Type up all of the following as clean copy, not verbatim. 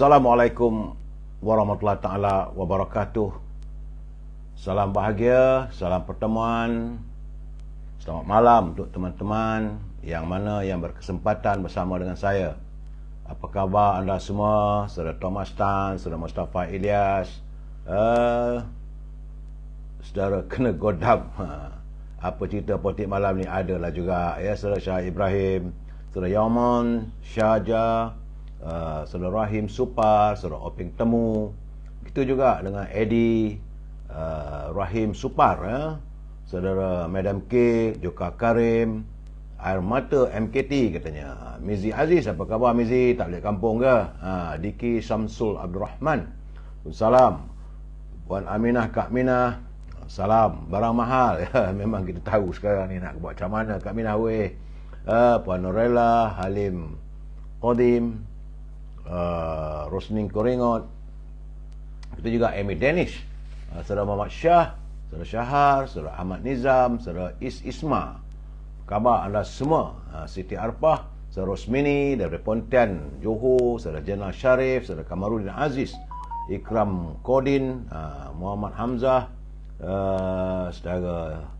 Assalamualaikum warahmatullahi taala wabarakatuh. Salam bahagia, salam pertemuan. Selamat malam untuk teman-teman yang mana yang berkesempatan bersama dengan saya. Apa khabar anda semua? Saudara Thomas Tan, Saudara Mustafa Ilyas, saudara kena godam. Apa cerita politik malam ni adalah juga ya, Saudara Syah Ibrahim, Saudara Yaman, Syaja, Saudara Rahim Supar, Saudara Oping Temu. Begitu juga dengan Eddie, Rahim Supar, Saudara Madam K, Joka Karim, Air Mata MKT katanya. Mizi Aziz, apa khabar Mizi? Tak balik kampung ke? Diki Samsul Abdul Rahman, salam. Puan Aminah, Kak Minah, salam. Barang mahal ya, memang kita tahu sekarang ni nak buat macam mana Kak Minah weh. Puan Norella, Halim Qadim, Rosning Koringot. Kita juga Amy Danish, Saudara Muhammad Shah, Saudara Syahar, Saudara Ahmad Nizam, Saudara Isma. Khabar anda semua? Siti Arpah, Saudara Rosmini dari Pontian, Johor, Saudara Jenal Sharif, Saudara Kamaruddin Aziz, Ikram Kodin, Muhammad Hamzah, saudara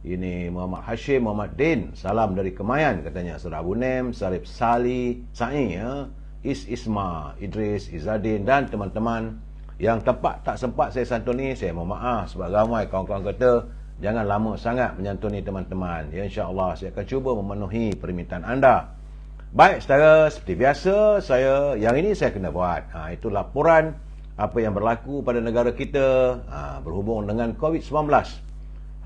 ini Muhammad Hashim, Muhammad Din, salam dari Kemayan katanya. Saudara Abu Nem, Sarip Sali, Sa'i, Isma, Idris, Izzadin dan teman-teman yang tak sempat saya santuni. Saya mohon maaf sebab ramai kawan-kawan kata jangan lama sangat menyantuni teman-teman. Ya, insya-Allah saya akan cuba memenuhi permintaan anda. Baik, saudara, seperti biasa yang ini saya kena buat. Itu laporan apa yang berlaku pada negara kita berhubung dengan COVID-19.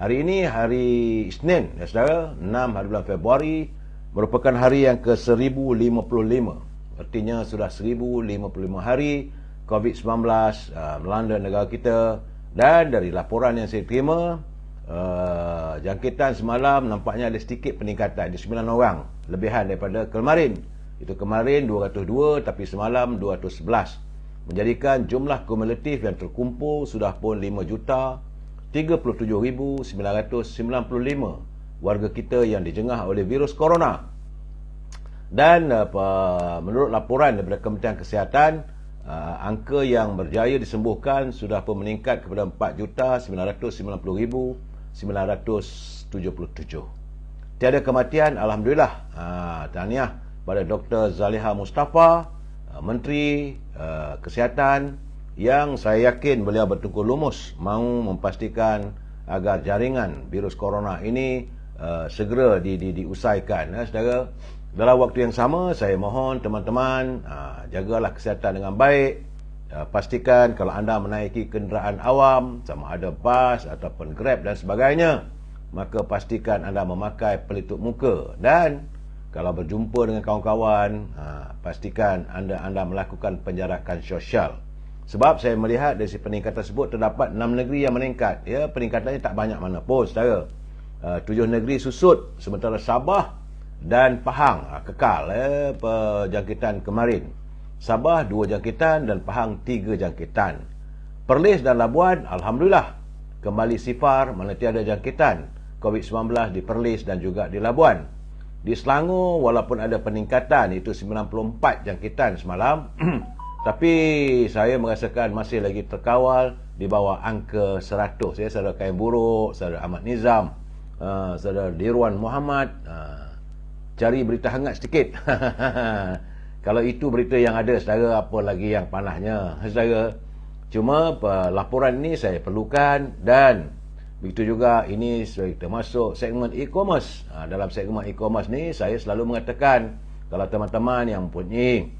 Hari ini hari Isnin, ya saudara, 6 hari bulan Februari, merupakan hari yang ke-1055. Artinya sudah 1055 hari COVID-19 melanda negara kita. Dan dari laporan yang saya terima, jangkitan semalam nampaknya ada sedikit peningkatan di 9 orang, lebihan daripada kemarin. Itu kemarin 202, tapi semalam 211. Menjadikan jumlah kumulatif yang terkumpul sudah pun 5,37,995 warga kita yang dijengah oleh virus corona. Dan menurut laporan daripada Kementerian Kesihatan, angka yang berjaya disembuhkan sudah pun meningkat kepada 4,990,977. Tiada kematian, alhamdulillah. Tahniah pada Dr. Zaliha Mustafa, Menteri Kesihatan, yang saya yakin beliau bertungkus lumus mahu memastikan agar jaringan virus corona ini segera diusaikan. Saudara, dalam waktu yang sama saya mohon teman-teman jagalah kesihatan dengan baik. Pastikan kalau anda menaiki kenderaan awam, sama ada bas ataupun Grab dan sebagainya, maka pastikan anda memakai pelitup muka. Dan kalau berjumpa dengan kawan-kawan, pastikan anda melakukan penjarakan sosial. Sebab saya melihat dari peningkatan tersebut terdapat 6 negeri yang meningkat. Ya, peningkatannya tak banyak mana pun, saudara. 7 negeri susut, sementara Sabah dan Pahang kekal jangkitan kemarin. Sabah 2 jangkitan dan Pahang 3 jangkitan. Perlis dan Labuan, alhamdulillah, kembali sifar, mana tiada jangkitan COVID-19 di Perlis dan juga di Labuan. Di Selangor walaupun ada peningkatan, itu 94 jangkitan semalam, tapi saya merasakan masih lagi terkawal di bawah angka 100. Ya, saudara Kain Buruk, saudara Ahmad Nizam, saudara Dirwan Muhammad, cari berita hangat sedikit. Kalau itu berita yang ada, saudara, apa lagi yang panahnya, saudara. Cuma laporan ini saya perlukan, dan begitu juga ini kita masuk segmen e-commerce. Dalam segmen e-commerce ni saya selalu mengatakan, kalau teman-teman yang mempunyai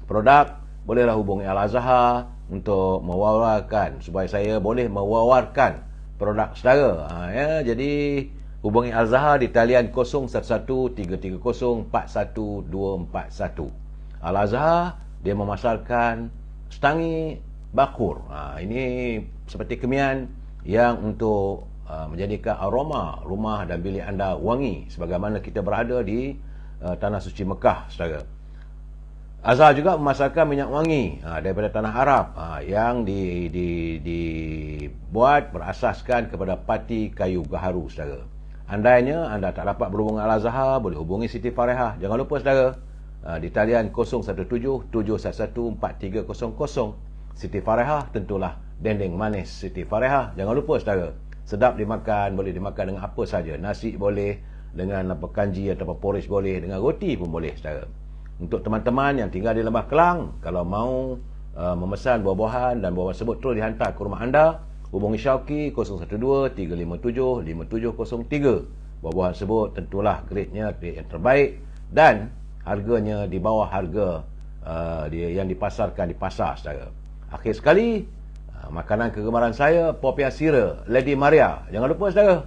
produk, bolehlah hubungi Al-Azhar untuk mewawarkan, supaya saya boleh mewawarkan produk saudara. Jadi hubungi Al-Azhar di talian 0113304141. Al-Azhar dia memasarkan Stangi Bakur. Ini seperti kemian yang untuk menjadikan aroma rumah dan bilik anda wangi, sebagaimana kita berada di Tanah Suci Mekah, saudara. Azhar juga memasarkan minyak wangi daripada tanah Arab yang dibuat berasaskan kepada pati kayu gaharu, saudara. Andainya anda tak dapat berhubung Al-Azhar, boleh hubungi Siti Farehah. Jangan lupa, saudara, di talian 0177114300. Siti Farehah tentulah dendeng manis Siti Farehah. Jangan lupa saudara, sedap dimakan, boleh dimakan dengan apa saja. Nasi boleh, dengan apa kanji atau porridge boleh, dengan roti pun boleh saudara. Untuk teman-teman yang tinggal di Lembah Kelang, kalau mau memesan buah-buahan dan buah-buahan tersebut terus dihantar ke rumah anda, hubungi Syauqi 0123570703. Buah-buahan tersebut tentulah grade-nya grade yang terbaik dan harganya di bawah harga yang dipasarkan di pasar saudara. Akhir sekali, makanan kegemaran saya, popiah sira Lady Maria. Jangan lupa saudara,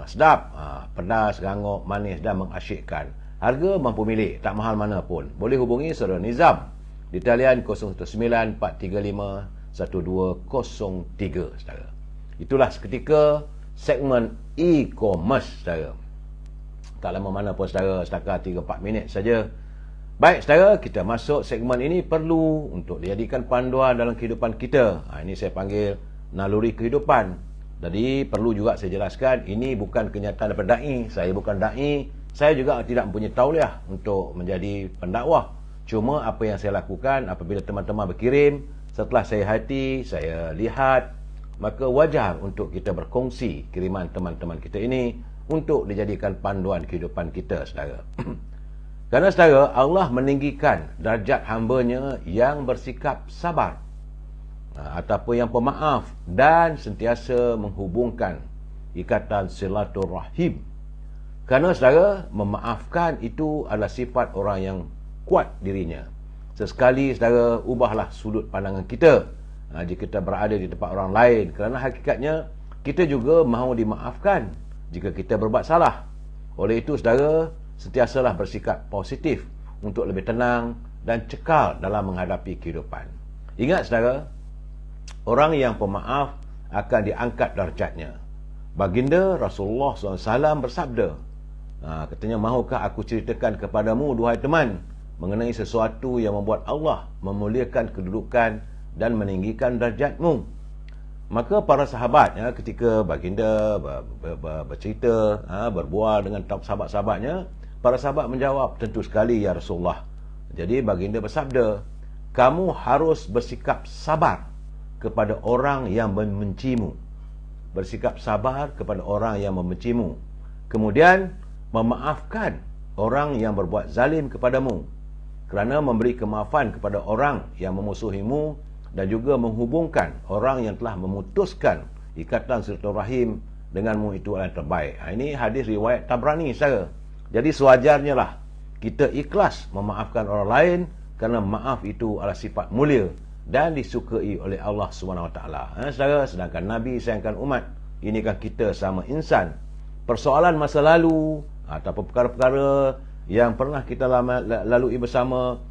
sedap, pedas, rangup, manis dan mengasyikkan. Harga mampu milik, tak mahal mana pun. Boleh hubungi saudara Nizam di talian 0194351203 saudara. Itulah seketika segmen e-commerce saudara. Tak lama mana pun saudara, setakat 3-4 minit saja. Baik saudara, kita masuk segmen ini perlu untuk dijadikan panduan dalam kehidupan kita. Ini saya panggil naluri kehidupan. Jadi perlu juga saya jelaskan, ini bukan kenyataan daripada da'i. Saya bukan da'i, saya juga tidak mempunyai tauliah untuk menjadi pendakwah. Cuma apa yang saya lakukan apabila teman-teman berkirim, setelah saya hati, saya lihat, maka wajar untuk kita berkongsi kiriman teman-teman kita ini untuk dijadikan panduan kehidupan kita saudara. Kerana saudara, Allah meninggikan darjat hamba-Nya yang bersikap sabar ataupun yang pemaaf dan sentiasa menghubungkan ikatan silaturahim. Kerana saudara, memaafkan itu adalah sifat orang yang kuat dirinya. Sesekali saudara, ubahlah sudut pandangan kita jika kita berada di tempat orang lain, kerana hakikatnya kita juga mahu dimaafkan jika kita berbuat salah. Oleh itu saudara, sentiasalah bersikap positif untuk lebih tenang dan cekal dalam menghadapi kehidupan. Ingat saudara, orang yang pemaaf akan diangkat darjatnya. Baginda Rasulullah SAW bersabda, katanya, mahukah aku ceritakan kepadamu, duhai teman, mengenai sesuatu yang membuat Allah memuliakan kedudukan dan meninggikan darjatmu? Maka para sahabat, ketika baginda bercerita, berbual dengan sahabat-sahabatnya, para sahabat menjawab, tentu sekali ya Rasulullah. Jadi baginda bersabda, kamu harus bersikap sabar kepada orang yang membencimu. Bersikap sabar kepada orang yang membencimu. Kemudian memaafkan orang yang berbuat zalim kepadamu. Kerana memberi kemaafan kepada orang yang memusuhimu dan juga menghubungkan orang yang telah memutuskan ikatan silaturahim denganmu itu adalah yang terbaik. Ini hadis riwayat Tabrani saudara. Jadi sewajarnya lah kita ikhlas memaafkan orang lain, kerana maaf itu adalah sifat mulia dan disukai oleh Allah SWT. Saudara, sedangkan Nabi sayangkan umat, ini kan kita sama insan. Persoalan masa lalu ataupun perkara-perkara yang pernah kita lalui bersama,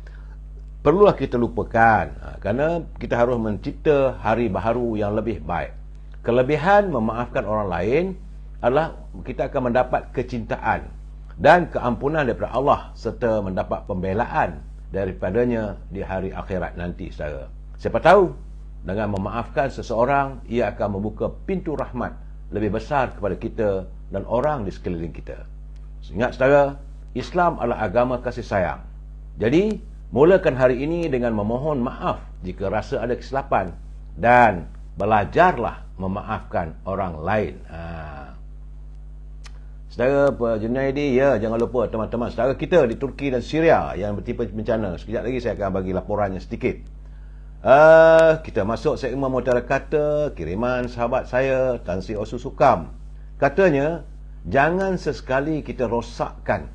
perlulah kita lupakan, kerana kita harus mencipta hari baharu yang lebih baik. Kelebihan memaafkan orang lain adalah kita akan mendapat kecintaan dan keampunan daripada Allah serta mendapat pembelaan daripadanya di hari akhirat nanti saudara. Siapa tahu dengan memaafkan seseorang, ia akan membuka pintu rahmat lebih besar kepada kita dan orang di sekeliling kita. Ingat saudara, Islam adalah agama kasih sayang. Jadi mulakan hari ini dengan memohon maaf jika rasa ada kesilapan dan belajarlah memaafkan orang lain. Saudara Junaidi, ya, jangan lupa teman-teman saudara kita di Turki dan Syria yang bertimpa bencana. Sekejap lagi saya akan bagi laporannya sedikit. Kita masuk segmen Mutiara Kata, kiriman sahabat saya Tan Sri Osu Sukam. Katanya, jangan sesekali kita rosakkan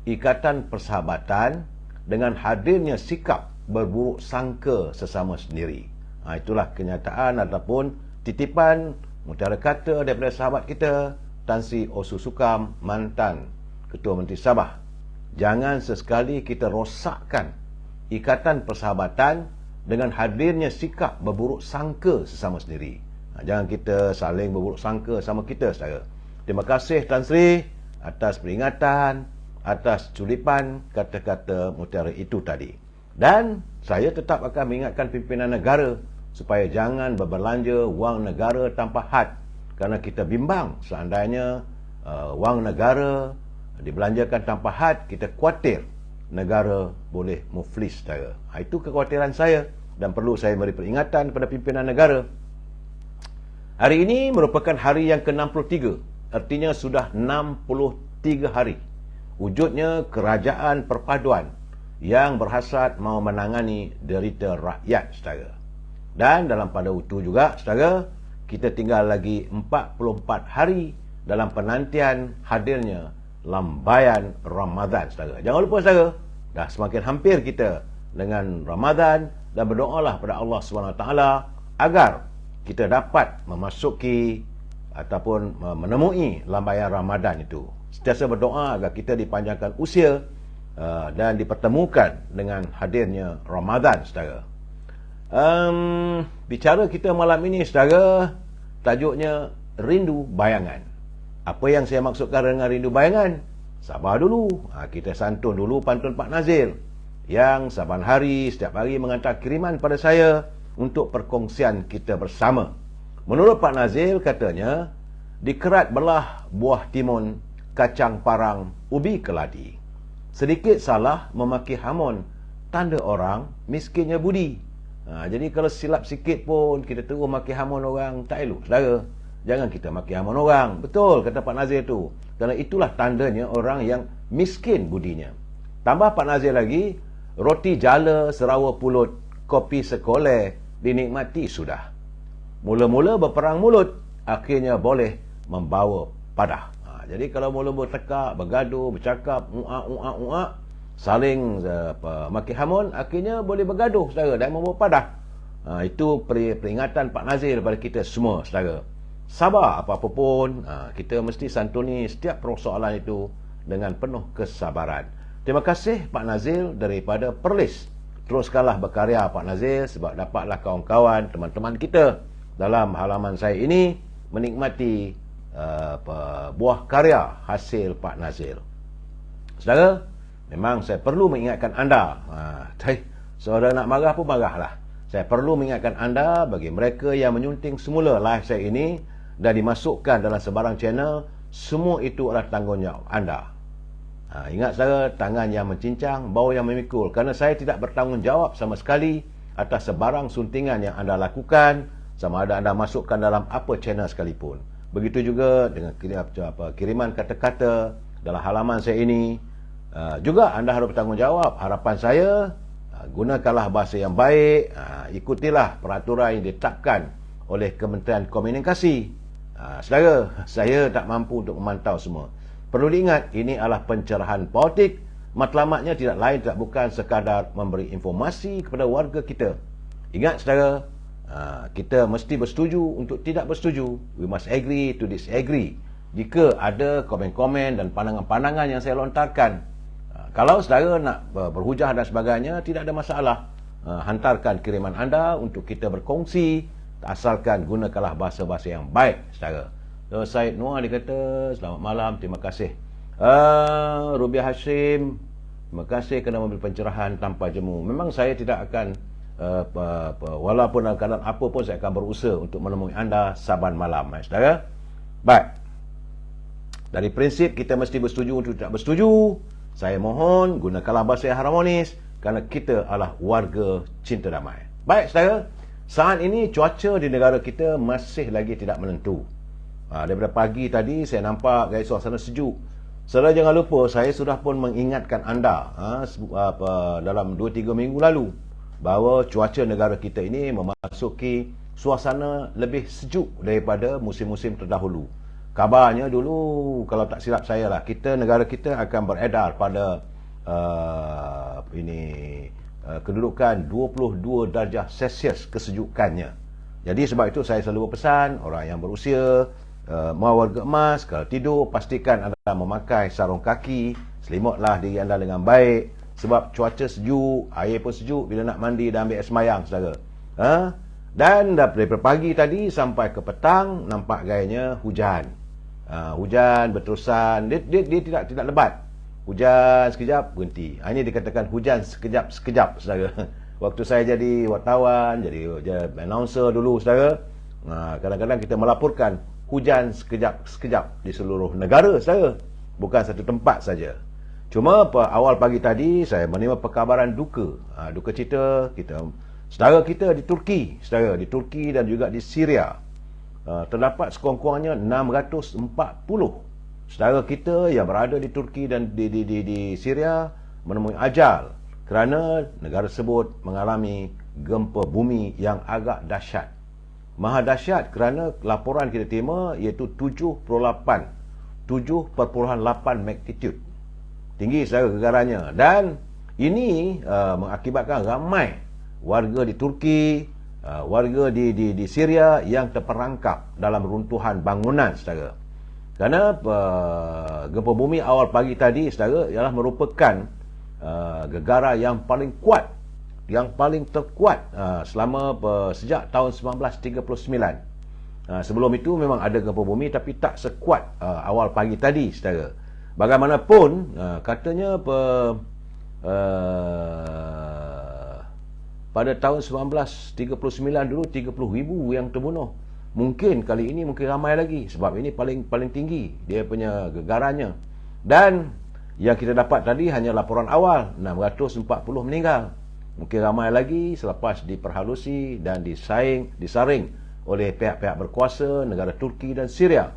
ikatan persahabatan dengan hadirnya sikap berburuk sangka sesama sendiri. Itulah kenyataan ataupun titipan Mutiara Kata daripada sahabat kita Tan Sri Osu Sukam, mantan Ketua Menteri Sabah. Jangan sesekali kita rosakkan ikatan persahabatan dengan hadirnya sikap berburuk sangka sesama sendiri. Jangan kita saling berburuk sangka sama kita saudara. Terima kasih Tan Sri atas peringatan, atas culipan kata-kata mutiara itu tadi. Dan saya tetap akan mengingatkan pimpinan negara supaya jangan berbelanja wang negara tanpa had. Kerana kita bimbang seandainya wang negara dibelanjakan tanpa had, kita khawatir negara boleh muflis, saudara. Itu kekhawatiran saya dan perlu saya beri peringatan kepada pimpinan negara. Hari ini merupakan hari yang ke-63, artinya sudah 63 hari wujudnya kerajaan perpaduan yang berhasrat mahu menangani derita rakyat, saudara. Dan dalam pada itu juga, saudara, kita tinggal lagi 44 hari dalam penantian hadirnya lambayan Ramadan, saudara. Jangan lupa, saudara, dah semakin hampir kita dengan Ramadan, dan berdoalah pada Allah SWT agar kita dapat memasuki ataupun menemui lambayan Ramadan itu. Sentiasa berdoa agar kita dipanjangkan usia dan dipertemukan dengan hadirnya Ramadan, saudara. Bicara kita malam ini, saudara, tajuknya rindu bayangan. Apa yang saya maksudkan dengan rindu bayangan? Sabar dulu, kita santun dulu pantun Pak Nazil yang saban hari, setiap hari menghantar kiriman pada saya untuk perkongsian kita bersama. Menurut Pak Nazil, katanya, dikerat belah buah timun, kacang parang, ubi keladi. Sedikit salah memaki hamun, tanda orang miskinnya budi. Jadi kalau silap sikit pun kita terus maki hamun orang, tak elok, saudara. Jangan kita maki hamun orang. Betul kata Pak Nazir tu. Kerana itulah tandanya orang yang miskin budinya. Tambah Pak Nazir lagi, roti jala serawa pulut, kopi sekoleh dinikmati sudah. Mula-mula berperang mulut, akhirnya boleh membawa padah. Jadi kalau mula bertekak, bergaduh, bercakap, saling maki hamun, akhirnya boleh bergaduh, saudara, dan membawa padah. Itu peringatan Pak Nazir kepada kita semua, saudara. Sabar apa-apa pun, kita mesti santuni setiap persoalan itu dengan penuh kesabaran. Terima kasih Pak Nazir daripada Perlis. Teruskanlah berkarya Pak Nazir, sebab dapatlah kawan-kawan, teman-teman kita dalam halaman saya ini menikmati buah karya hasil Pak Nazir. Saudara, memang saya perlu mengingatkan anda, saudara nak marah pun marahlah. Saya perlu mengingatkan anda, bagi mereka yang menyunting semula live saya ini dan dimasukkan dalam sebarang channel, semua itu adalah tanggungjawab anda. Ingat, saudara, tangan yang mencincang, bau yang memikul. Kerana saya tidak bertanggungjawab sama sekali atas sebarang suntingan yang anda lakukan, sama ada anda masukkan dalam apa channel sekalipun. Begitu juga dengan kiriman kata-kata dalam halaman saya ini. Juga anda harus bertanggungjawab. Harapan saya, gunakanlah bahasa yang baik, ikutilah peraturan yang ditetapkan oleh Kementerian Komunikasi. Saudara, saya tak mampu untuk memantau semua. Perlu diingat, ini adalah pencerahan politik. Matlamatnya tidak lain tidak bukan sekadar memberi informasi kepada warga kita. Ingat, saudara, kita mesti bersetuju untuk tidak bersetuju. We must agree to disagree. Jika ada komen-komen dan pandangan-pandangan yang saya lontarkan, kalau saudara nak berhujah dan sebagainya, tidak ada masalah. Hantarkan kiriman anda untuk kita berkongsi, asalkan gunakanlah bahasa-bahasa yang baik, saudara. Syed Noah dia kata, selamat malam, terima kasih. Rubiah Hashim, terima kasih kerana memberi pencerahan tanpa jemu. Memang saya tidak akan, walaupun dalam keadaan apa pun, saya akan berusaha untuk menemui anda saban malam, saudara. Baik. Dari prinsip kita mesti bersetuju untuk tidak bersetuju, saya mohon gunakanlah bahasa yang harmonis, kerana kita adalah warga cinta damai. Baik, saudara, saat ini cuaca di negara kita masih lagi tidak menentu. Daripada pagi tadi saya nampak gaya suasana sejuk. Saudara, jangan lupa, saya sudah pun mengingatkan anda dalam 2-3 minggu lalu bahawa cuaca negara kita ini memasuki suasana lebih sejuk daripada musim-musim terdahulu. Kabarnya dulu, kalau tak silap saya lah, negara kita akan beredar pada kedudukan 22 darjah Celsius kesejukannya. Jadi sebab itu saya selalu berpesan orang yang berusia, mahu warga emas, kalau tidur pastikan anda memakai sarung kaki, selimutlah diri anda dengan baik, sebab cuaca sejuk, air pun sejuk bila nak mandi dan ambil air semayang, saudara. Dan daripada pagi tadi sampai ke petang nampak gayanya hujan. Hujan berterusan, dia tidak lebat. Hujan sekejap berhenti. Ini dikatakan hujan sekejap-sekejap, saudara. Waktu saya jadi wartawan, jadi announcer dulu, saudara, kadang-kadang kita melaporkan hujan sekejap-sekejap di seluruh negara, saudara, bukan satu tempat saja. Cuma awal pagi tadi saya menerima perkabaran duka. Duka cita saudara kita di Turki, dan juga di Syria. Terdapat sekurang-kurangnya 640 saudara kita yang berada di Turki dan di Syria menemui ajal kerana negara tersebut mengalami gempa bumi yang agak dahsyat. Maha dahsyat kerana laporan kita terima iaitu 7.8 magnitude. Tinggi saudara gegarannya, dan ini mengakibatkan ramai warga di Turki, warga di Syria yang terperangkap dalam runtuhan bangunan, saudara. Kerana gempa bumi awal pagi tadi, saudara, ialah merupakan gegara yang paling kuat, yang paling terkuat selama sejak tahun 1939. Sebelum itu memang ada gempa bumi tapi tak sekuat awal pagi tadi, saudara. Bagaimanapun, katanya pada tahun 1939 dulu 30,000 yang terbunuh. Mungkin kali ini mungkin ramai lagi sebab ini paling tinggi dia punya gegarannya. Dan yang kita dapat tadi hanya laporan awal, 640 meninggal. Mungkin ramai lagi selepas diperhalusi dan disaring oleh pihak-pihak berkuasa negara Turki dan Syria.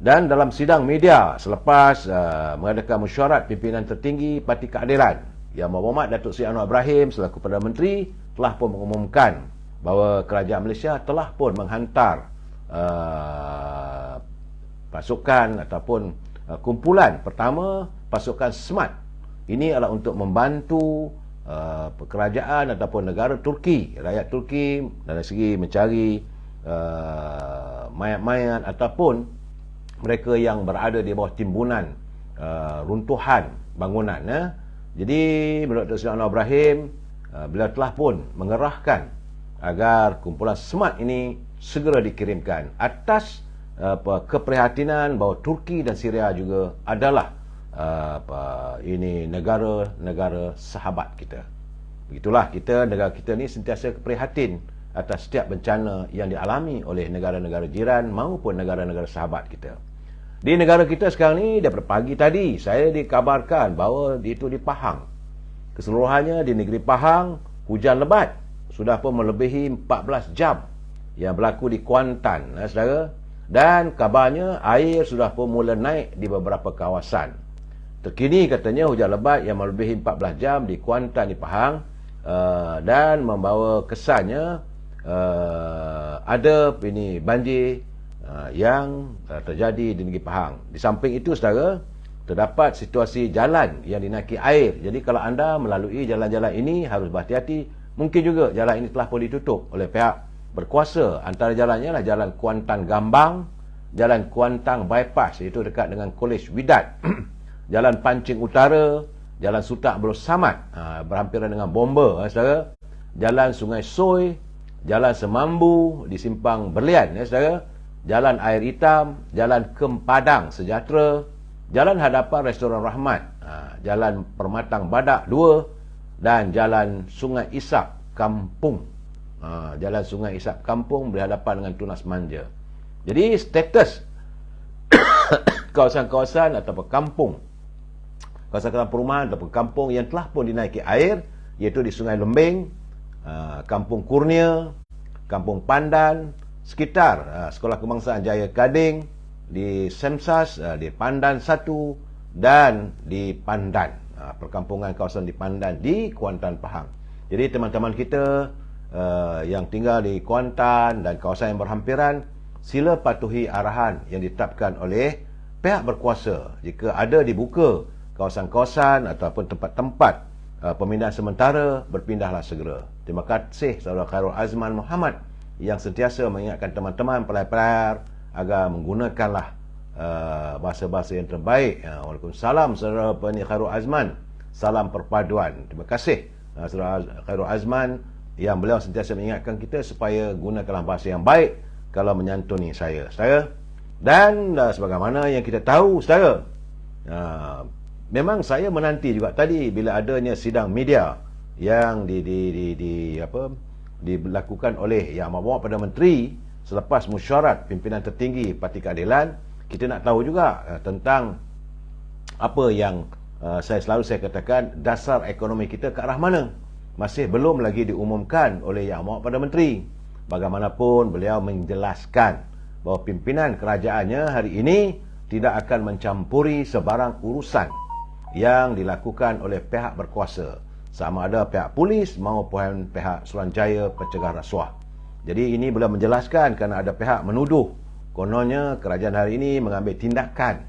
Dan dalam sidang media selepas mengadakan mesyuarat pimpinan tertinggi Parti Keadilan, Yang Berhormat Datuk Seri Anwar Ibrahim selaku Perdana Menteri telah pun mengumumkan bahawa kerajaan Malaysia telah pun menghantar pasukan ataupun kumpulan pertama, pasukan SMART. Ini adalah untuk membantu kerajaan ataupun negara Turki, rakyat Turki dari segi mencari mayat-mayat ataupun mereka yang berada di bawah timbunan runtuhan bangunan. Jadi menurut Datuk Seri Anwar Ibrahim, beliau telah pun mengerahkan agar kumpulan SMART ini segera dikirimkan atas keprihatinan bahawa Turki dan Syria juga adalah ini negara-negara sahabat kita. Begitulah negara kita ni sentiasa prihatin atas setiap bencana yang dialami oleh negara-negara jiran maupun negara-negara sahabat kita. Di negara kita sekarang ni, daripada pagi tadi saya dikabarkan bahawa itu di Pahang, keseluruhannya di negeri Pahang, hujan lebat sudah pun melebihi 14 jam yang berlaku di Kuantan, saudara. Dan kabarnya air sudah pun mula naik di beberapa kawasan. Terkini katanya hujan lebat yang melebihi 14 jam di Kuantan di Pahang, dan membawa kesannya ada ini banjir yang terjadi di negeri Pahang. Di samping itu, saudara, terdapat situasi jalan yang dinaiki air. Jadi kalau anda melalui jalan-jalan ini harus berhati-hati. Mungkin juga jalan ini telah pun ditutup oleh pihak berkuasa. Antara jalannya adalah jalan Kuantan Gambang, jalan Kuantan Bypass, iaitu dekat dengan Kolej Widat, jalan Pancing Utara, jalan Sutak Belos Samad, berhampiran dengan Bomba, saudara, jalan Sungai Soy, jalan Semambu di Simpang Berlian, saudara, jalan Air Hitam, jalan Kempadan Sejahtera, jalan hadapan Restoran Rahmat, jalan Permatang Badak 2, dan jalan Sungai Isap Kampung. Jalan Sungai Isap Kampung berhadapan dengan Tunas Manja. Jadi status kawasan-kawasan ataupun kampung, kawasan-kawasan perumahan ataupun kampung yang telah pun dinaiki air, iaitu di Sungai Lembing, Kampung Kurnia, Kampung Pandan, sekitar Sekolah Kebangsaan Jaya Gading, di Semsas, di Pandan 1 dan di Pandan, perkampungan kawasan di Pandan di Kuantan Pahang. Jadi teman-teman kita yang tinggal di Kuantan dan kawasan yang berhampiran, sila patuhi arahan yang ditetapkan oleh pihak berkuasa. Jika ada dibuka kawasan-kawasan ataupun tempat-tempat pemindahan sementara, berpindahlah segera. Terima kasih saudara Khairul Azman Muhammad yang sentiasa mengingatkan teman-teman pelayar-pelayar agar menggunakanlah bahasa-bahasa yang terbaik. Waalaikumsalam saudara Khairul Azman. Salam perpaduan. Terima kasih saudara Khairul Azman yang beliau sentiasa mengingatkan kita supaya gunakanlah bahasa yang baik kalau menyantuni saya. Dan sebagaimana yang kita tahu, saudara, memang saya menanti juga tadi bila adanya sidang media yang dilakukan oleh Yang Berhormat Perdana Menteri selepas mesyuarat pimpinan tertinggi Parti Keadilan. Kita nak tahu juga tentang apa yang saya katakan dasar ekonomi kita ke arah mana. Masih belum lagi diumumkan oleh Yang Amat Perdana Menteri. Bagaimanapun beliau menjelaskan bahawa pimpinan kerajaannya hari ini tidak akan mencampuri sebarang urusan yang dilakukan oleh pihak berkuasa, sama ada pihak polis maupun pihak Suruhanjaya Pencegah Rasuah. Jadi ini beliau menjelaskan kerana ada pihak menuduh kononnya kerajaan hari ini mengambil tindakan,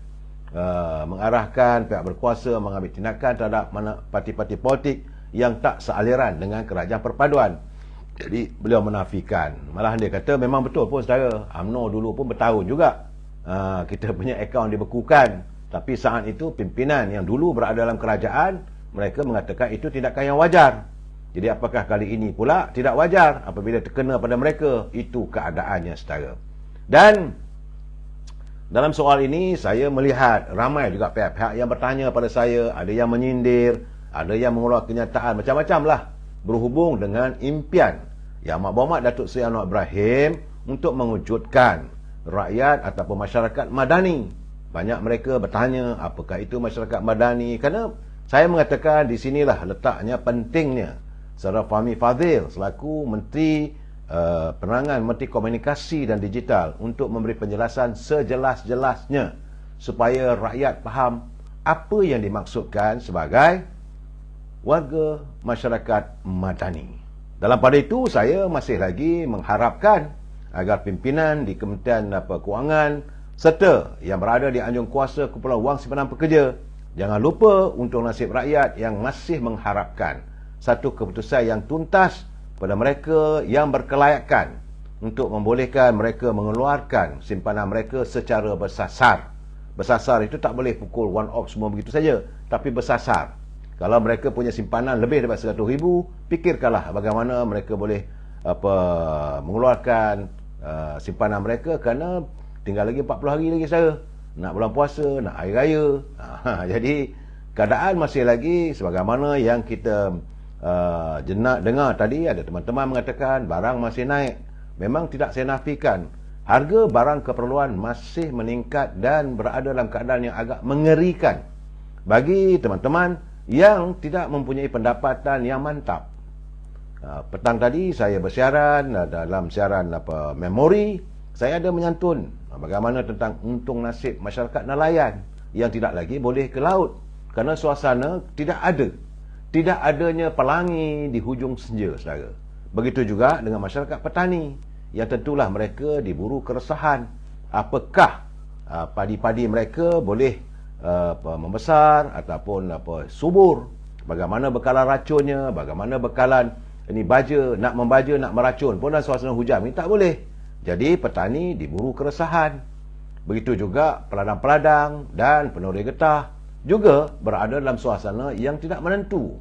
mengarahkan pihak berkuasa mengambil tindakan terhadap parti-parti politik yang tak sealiran dengan kerajaan perpaduan. Jadi beliau menafikan. Malahan dia kata memang betul pun saudara, UMNO dulu pun bertahun juga kita punya akaun dibekukan. Tapi saat itu pimpinan yang dulu berada dalam kerajaan, mereka mengatakan itu tindakan yang wajar. Jadi apakah kali ini pula tidak wajar apabila terkena pada mereka? Itu keadaannya saudara. Dan dalam soal ini saya melihat ramai juga pihak-pihak yang bertanya pada saya, ada yang menyindir, ada yang mengeluarkan kenyataan macam-macam lah berhubung dengan impian Yang Amat Berhormat Datuk Seri Anwar Ibrahim untuk mewujudkan rakyat ataupun masyarakat madani. Banyak mereka bertanya apakah itu masyarakat madani, kerana saya mengatakan di sinilah letaknya pentingnya Saudara Fahmi Fadzil selaku Menteri Penerangan, Menteri Komunikasi dan Digital untuk memberi penjelasan sejelas-jelasnya supaya rakyat faham apa yang dimaksudkan sebagai warga masyarakat madani. Dalam pada itu saya masih lagi mengharapkan agar pimpinan di Kementerian Kewangan serta yang berada di anjung kuasa kumpulan wang simpanan pekerja jangan lupa untuk nasib rakyat yang masih mengharapkan satu keputusan yang tuntas pada mereka yang berkelayakan untuk membolehkan mereka mengeluarkan simpanan mereka secara bersasar. Bersasar itu tak boleh pukul one off semua begitu saja, tapi bersasar. Kalau mereka punya simpanan lebih daripada 100,000, fikirkanlah bagaimana mereka boleh mengeluarkan simpanan mereka, kerana tinggal lagi 40 hari lagi saya. Nak bulan puasa, nak hari raya. Jadi keadaan masih lagi sebagaimana yang kita dengar tadi, ada teman-teman mengatakan barang masih naik. Memang tidak saya nafikan. Harga barang keperluan masih meningkat dan berada dalam keadaan yang agak mengerikan bagi teman-teman yang tidak mempunyai pendapatan yang mantap. Petang tadi saya bersiaran, dalam siaran memori, saya ada menyantun bagaimana tentang untung nasib masyarakat nelayan yang tidak lagi boleh ke laut kerana suasana tidak adanya pelangi di hujung senja saudara. Begitu juga dengan masyarakat petani yang tentulah mereka diburu keresahan. Apakah padi-padi mereka boleh membesar ataupun subur? Bagaimana bekalan racunnya? Bagaimana bekalan ini baja, nak membaja, nak meracun pun dalam suasana hujan ini tak boleh. Jadi petani diburu keresahan. Begitu juga peladang-peladang dan penoreh getah juga berada dalam suasana yang tidak menentu.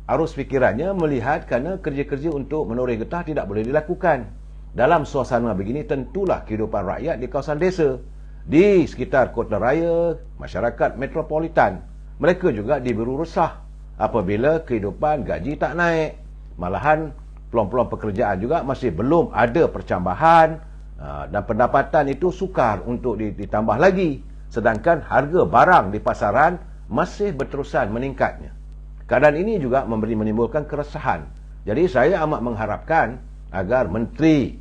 Arus fikirannya melihat kerana kerja-kerja untuk menoreh getah tidak boleh dilakukan. Dalam suasana begini tentulah kehidupan rakyat di kawasan desa, di sekitar kota raya, masyarakat metropolitan, mereka juga diburu resah apabila kehidupan gaji tak naik. Malahan peluang-peluang pekerjaan juga masih belum ada percambahan, dan pendapatan itu sukar untuk ditambah lagi, sedangkan harga barang di pasaran masih berterusan meningkatnya. Keadaan ini juga menimbulkan keresahan. Jadi saya amat mengharapkan agar Menteri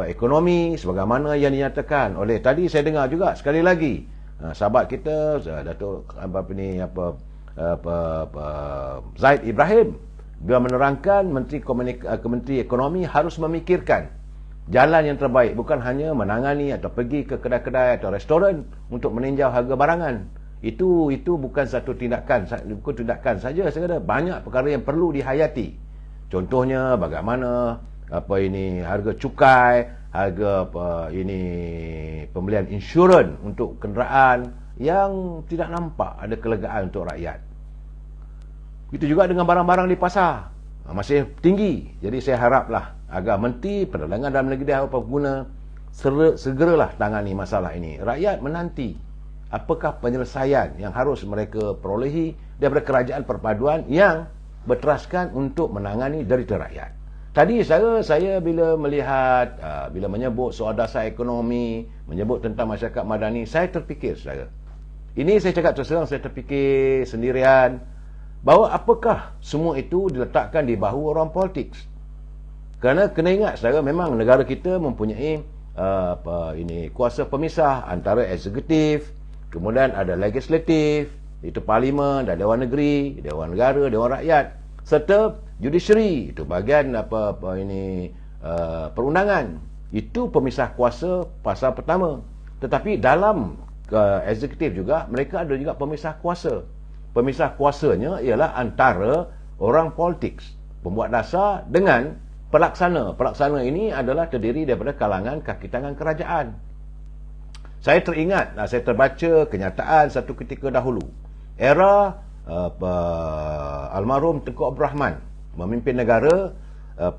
Ekonomi sebagaimana yang dinyatakan oleh, tadi saya dengar juga sekali lagi sahabat kita Datuk Zaid Ibrahim, dia menerangkan Menteri Ekonomi harus memikirkan jalan yang terbaik, bukan hanya menangani atau pergi ke kedai-kedai atau restoran untuk meninjau harga barangan. Itu bukan satu tindakan, bukan tindakan saja. Saya kata banyak perkara yang perlu dihayati. Contohnya bagaimana harga cukai, harga pembelian insurans untuk kenderaan yang tidak nampak ada kelegaan untuk rakyat. Itu juga dengan barang-barang di pasar, masih tinggi. Jadi saya haraplah agar Menteri Perdagangan Dalam Negeri dan Pengguna segeralah tangani masalah ini. Rakyat menanti apakah penyelesaian yang harus mereka perolehi daripada kerajaan perpaduan yang berteraskan untuk menangani derita rakyat. Tadi saya bila melihat, bila menyebut soal dasar ekonomi, menyebut tentang masyarakat madani, saya terfikir saudara, Ini saya cakap terus terang, saya terfikir sendirian bahawa apakah semua itu diletakkan di bahu orang politik. Kerana kena ingat saudara, memang negara kita mempunyai kuasa pemisah antara eksekutif, kemudian ada legislatif, itu parlimen, dan dewan negeri, dewan negara, dewan rakyat, serta judiciary, itu bahagian perundangan. Itu pemisah kuasa pasal pertama. Tetapi dalam eksekutif juga, mereka ada juga pemisah kuasa. Pemisah kuasanya ialah antara orang politik, pembuat dasar dengan pelaksana. Pelaksana ini adalah terdiri daripada kalangan kaki tangan kerajaan. Saya teringat, saya terbaca kenyataan satu ketika dahulu. Era almarhum Tengku Abdul Rahman memimpin negara,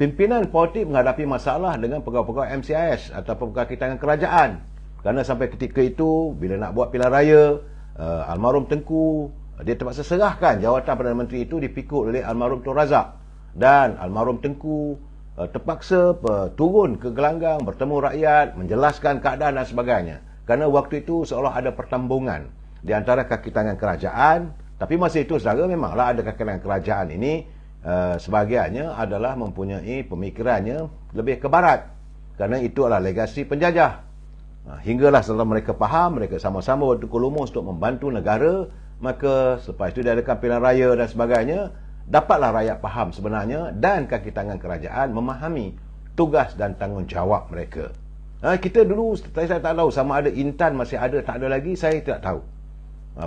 pimpinan politik menghadapi masalah dengan pegawai-pegawai MCIS atau pegawai kaki tangan kerajaan. Kerana sampai ketika itu, bila nak buat pilihan raya, almarhum Tengku, dia terpaksa serahkan jawatan Perdana Menteri itu dipikul oleh almarhum Tun Razak. Dan almarhum Tengku terpaksa turun ke gelanggang, bertemu rakyat, menjelaskan keadaan dan sebagainya. Kerana waktu itu seolah ada pertembungan di antara kaki tangan kerajaan. Tapi masa itu saudara, memanglah ada kaki tangan kerajaan ini, sebahagiannya adalah mempunyai pemikirannya lebih ke barat. Kerana itu adalah legasi penjajah. Hinggalah setelah mereka faham, mereka sama-sama bertukar lumus untuk membantu negara, maka selepas itu diadakan pilihan raya dan sebagainya, dapatlah rakyat faham sebenarnya, dan kaki tangan kerajaan memahami tugas dan tanggungjawab mereka. Kita dulu, saya tak tahu sama ada Intan masih ada, tak ada lagi, saya tidak tahu.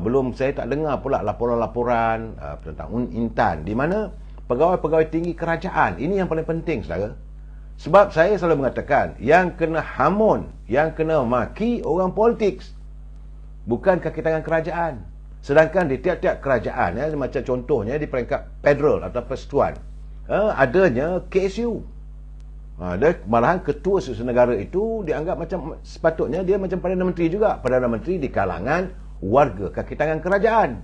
Belum, saya tak dengar pula laporan-laporan tentang Intan, di mana pegawai-pegawai tinggi kerajaan, ini yang paling penting saudara. Sebab saya selalu mengatakan, yang kena hamun, yang kena maki orang politik, bukan kaki tangan kerajaan. Sedangkan di tiap-tiap kerajaan, macam contohnya di peringkat federal atau persekutuan, adanya KSU. Malahan ketua setiausaha negara itu dianggap macam, sepatutnya dia macam Perdana Menteri juga. Perdana Menteri di kalangan warga kaki tangan kerajaan.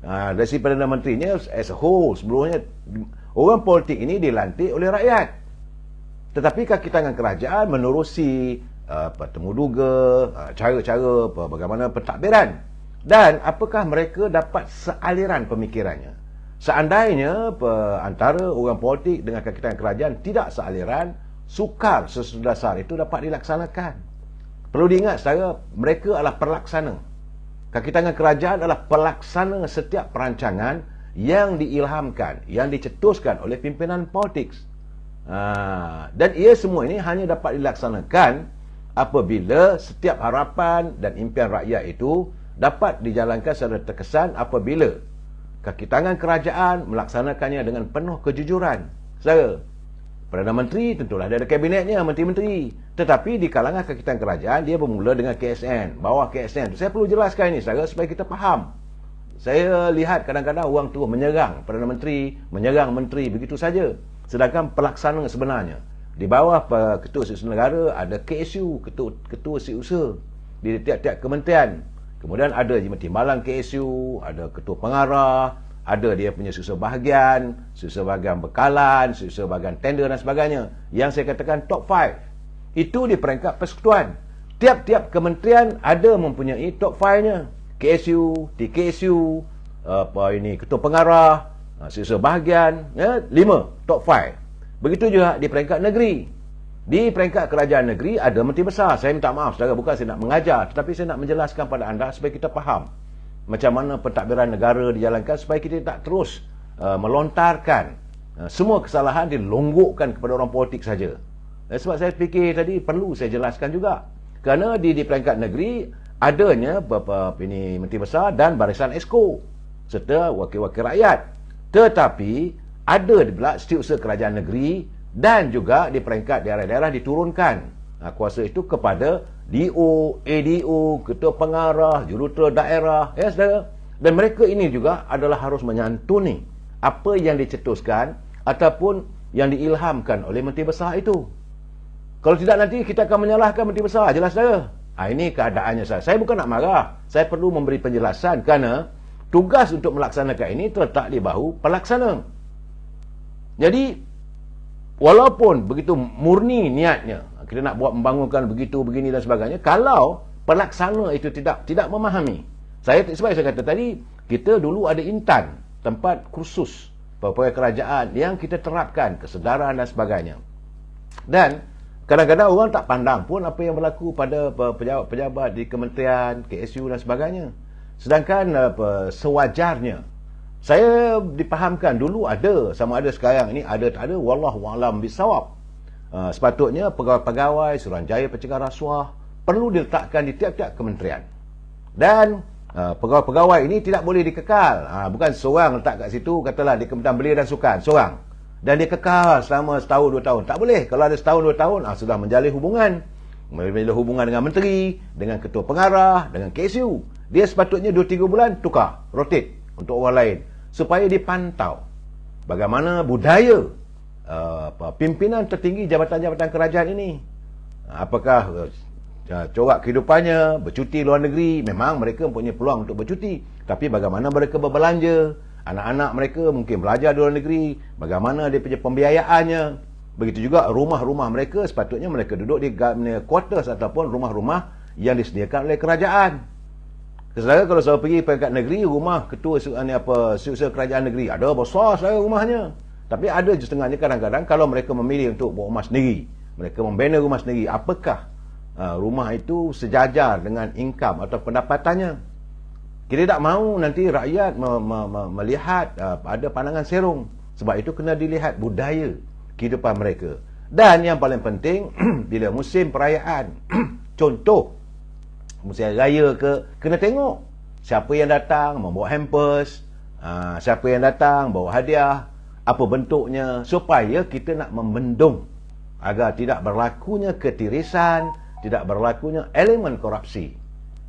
Dari si Perdana Menterinya as a whole, sebelumnya orang politik ini dilantik oleh rakyat. Tetapi kaki tangan kerajaan menerusi temuduga, cara-cara bagaimana pentadbiran. Dan apakah mereka dapat sealiran pemikirannya. Seandainya antara orang politik dengan kaki tangan kerajaan tidak sealiran, sukar sesuatu dasar itu dapat dilaksanakan. Perlu diingat saudara, mereka adalah pelaksana. Kaki tangan kerajaan adalah pelaksana setiap perancangan yang diilhamkan, yang dicetuskan oleh pimpinan politik. Dan ia semua ini hanya dapat dilaksanakan apabila setiap harapan dan impian rakyat itu dapat dijalankan secara terkesan apabila kaki tangan kerajaan melaksanakannya dengan penuh kejujuran. Saudara, Perdana Menteri tentulah dia ada kabinetnya, menteri-menteri. Tetapi di kalangan kaki tangan kerajaan, dia bermula dengan KSN, bawah KSN. Saya perlu jelaskan ini saudara supaya kita faham. Saya lihat kadang-kadang orang tu menyerang Perdana Menteri, menyerang menteri begitu saja. Sedangkan pelaksana sebenarnya di bawah ketua setiausaha negara ada KSU, ketua setiausaha di tiap-tiap kementerian. Kemudian ada timbalan KSU, ada ketua pengarah, ada dia punya setiausaha bahagian, setiausaha bahagian bekalan, setiausaha bahagian tender dan sebagainya. Yang saya katakan top 5. Itu di peringkat persekutuan. Tiap-tiap kementerian ada mempunyai top 5-nya. KSU, TKSU, ketua pengarah, setiausaha bahagian, 5 top 5. Begitu juga di peringkat negeri. Di peringkat kerajaan negeri ada menteri besar. Saya minta maaf saudara, bukan saya nak mengajar, tetapi saya nak menjelaskan pada anda supaya kita faham macam mana pentadbiran negara dijalankan, supaya kita tak terus melontarkan semua kesalahan dilonggokkan kepada orang politik saja. Sebab saya fikir tadi perlu saya jelaskan juga. Kerana di peringkat negeri adanya menteri besar dan barisan esko serta wakil-wakil rakyat. Tetapi ada pula setiausaha kerajaan negeri dan juga di peringkat daerah-daerah diturunkan kuasa itu kepada DO, ADO, ketua pengarah, jurutera daerah, ya saudara. Dan mereka ini juga adalah harus menyantuni apa yang dicetuskan ataupun yang diilhamkan oleh menteri besar itu. Kalau tidak nanti kita akan menyalahkan menteri besar, jelas saudara. Ini keadaannya saya. Saya bukan nak marah, saya perlu memberi penjelasan kerana tugas untuk melaksanakan ini terletak di bahu pelaksana. Jadi walaupun begitu murni niatnya, kita nak buat membangunkan begitu begini dan sebagainya, kalau pelaksana itu tidak memahami Sebab saya kata tadi, kita dulu ada Intan, tempat kursus pegawai kerajaan yang kita terapkan kesedaran dan sebagainya. Dan kadang-kadang orang tak pandang pun apa yang berlaku pada pejabat-pejabat di kementerian, KSU dan sebagainya. Sedangkan sewajarnya, saya dipahamkan dulu ada, sama ada sekarang ini ada tak ada, wallahu a'lam bisawab. Sepatutnya pegawai-pegawai Suruhanjaya Pencegahan Rasuah perlu diletakkan di tiap-tiap kementerian. Dan pegawai-pegawai ini tidak boleh dikekal. Bukan seorang letak kat situ, katalah di Kementerian Belia dan Sukan, seorang. Dan dia kekal selama setahun, 2 tahun. Tak boleh. Kalau ada setahun, 2 tahun, sudah menjalin hubungan. Menjalin hubungan dengan menteri, dengan ketua pengarah, dengan KSU. Dia sepatutnya 2-3 bulan tukar, rotate untuk orang lain. Supaya dipantau bagaimana budaya pimpinan tertinggi jabatan-jabatan kerajaan ini. Apakah corak kehidupannya, bercuti luar negeri, memang mereka mempunyai peluang untuk bercuti. Tapi bagaimana mereka berbelanja, anak-anak mereka mungkin belajar di luar negeri, bagaimana dia punya pembiayaannya. Begitu juga rumah-rumah mereka, sepatutnya mereka duduk di quarters ataupun rumah-rumah yang disediakan oleh kerajaan. Saudara, kalau saya pergi peringkat negeri, rumah ketua setiausaha kerajaan negeri, ada besar saya rumahnya. Tapi ada je setengahnya kadang-kadang kalau mereka memilih untuk buat rumah sendiri, mereka membina rumah sendiri, apakah rumah itu sejajar dengan income atau pendapatannya? Kita tak mahu nanti rakyat melihat ada pandangan serong. Sebab itu kena dilihat budaya kehidupan mereka. Dan yang paling penting, bila musim perayaan, contoh musim raya kena tengok siapa yang datang membawa hampers, siapa yang datang bawa hadiah, apa bentuknya, supaya kita nak membendung agar tidak berlakunya ketirisan, tidak berlakunya elemen korupsi.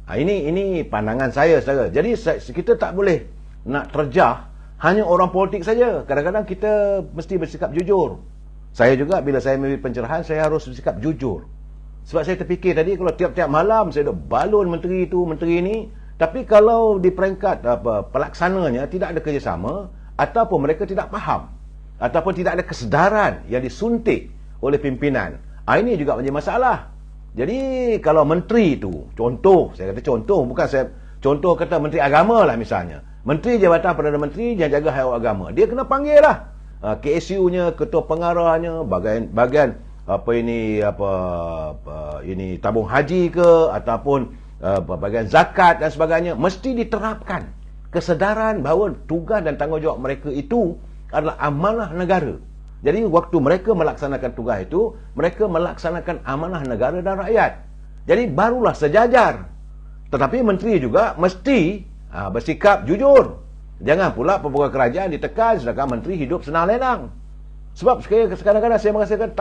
Ini pandangan saya, saudara. Jadi kita tak boleh nak terjah hanya orang politik saja. Kadang-kadang kita mesti bersikap jujur. Saya juga bila saya memberi pencerahan, saya harus bersikap jujur. Sebab saya terfikir tadi, kalau tiap-tiap malam saya duk balun menteri itu, menteri ini, tapi kalau di peringkat pelaksananya tidak ada kerjasama, ataupun mereka tidak faham, ataupun tidak ada kesedaran yang disuntik oleh pimpinan, ini juga menjadi masalah. Jadi kalau menteri itu, contoh, saya kata contoh, bukan saya contoh kata menteri agama lah misalnya, menteri Jabatan Perdana Menteri yang jaga hal agama, dia kena panggil lah KSU-nya, ketua pengarahnya, bagian ini tabung haji ke, ataupun bagian zakat dan sebagainya, mesti diterapkan kesedaran bahawa tugas dan tanggungjawab mereka itu adalah amanah negara. Jadi waktu mereka melaksanakan tugas itu, mereka melaksanakan amanah negara dan rakyat. Jadi barulah sejajar. Tetapi menteri juga mesti bersikap jujur. Jangan pula pegawai kerajaan ditekan sedangkan menteri hidup senang lenang. Sebab kadang-kadang saya merasakan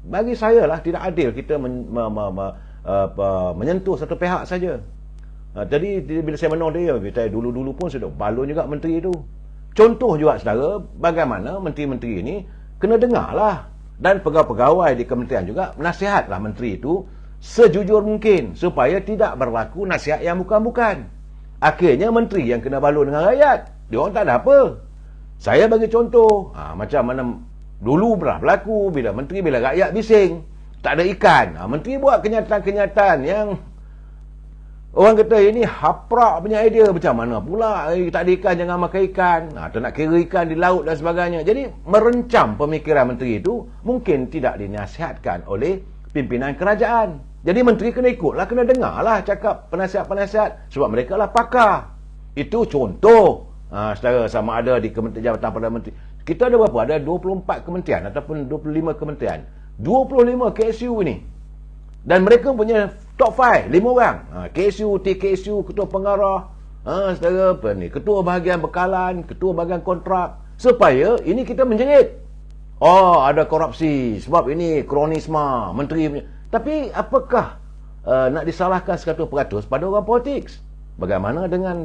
bagi saya lah tidak adil kita menyentuh satu pihak saja. Jadi bila saya menolak dia, saya dulu-dulu pun sudah balon juga menteri itu. Contoh juga saudara, bagaimana menteri-menteri ini kena dengar lah. Dan pegawai-pegawai di kementerian juga nasihatlah menteri itu sejujur mungkin, supaya tidak berlaku nasihat yang bukan-bukan. Akhirnya menteri yang kena balon dengan rakyat, dia orang tak ada apa. Saya bagi contoh, macam mana dulu pernah berlaku bila rakyat bising, tak ada ikan. Menteri buat kenyataan-kenyataan yang orang kata ini haprak punya idea. Macam mana pula tak ada ikan, jangan makan ikan, atau nak kira ikan di laut dan sebagainya. Jadi merencam pemikiran menteri itu mungkin tidak dinasihatkan oleh pimpinan kerajaan. Jadi menteri kena ikutlah, kena dengarlah cakap penasihat-penasihat, sebab mereka lah pakar. Itu contoh. Saudara, sama ada di Kementerian Jabatan Perdana Menteri, kita ada berapa? Ada 24 kementerian ataupun 25 kementerian, 25 KSU ini. Dan mereka punya top 5, 5 orang. KSU, TKSU, ketua pengarah, saudara, ketua bahagian bekalan, ketua bahagian kontrak, supaya ini kita menjengit. Ada korupsi, sebab ini kronisma, menteri punya. Tapi apakah nak disalahkan 100% pada orang politik? Bagaimana dengan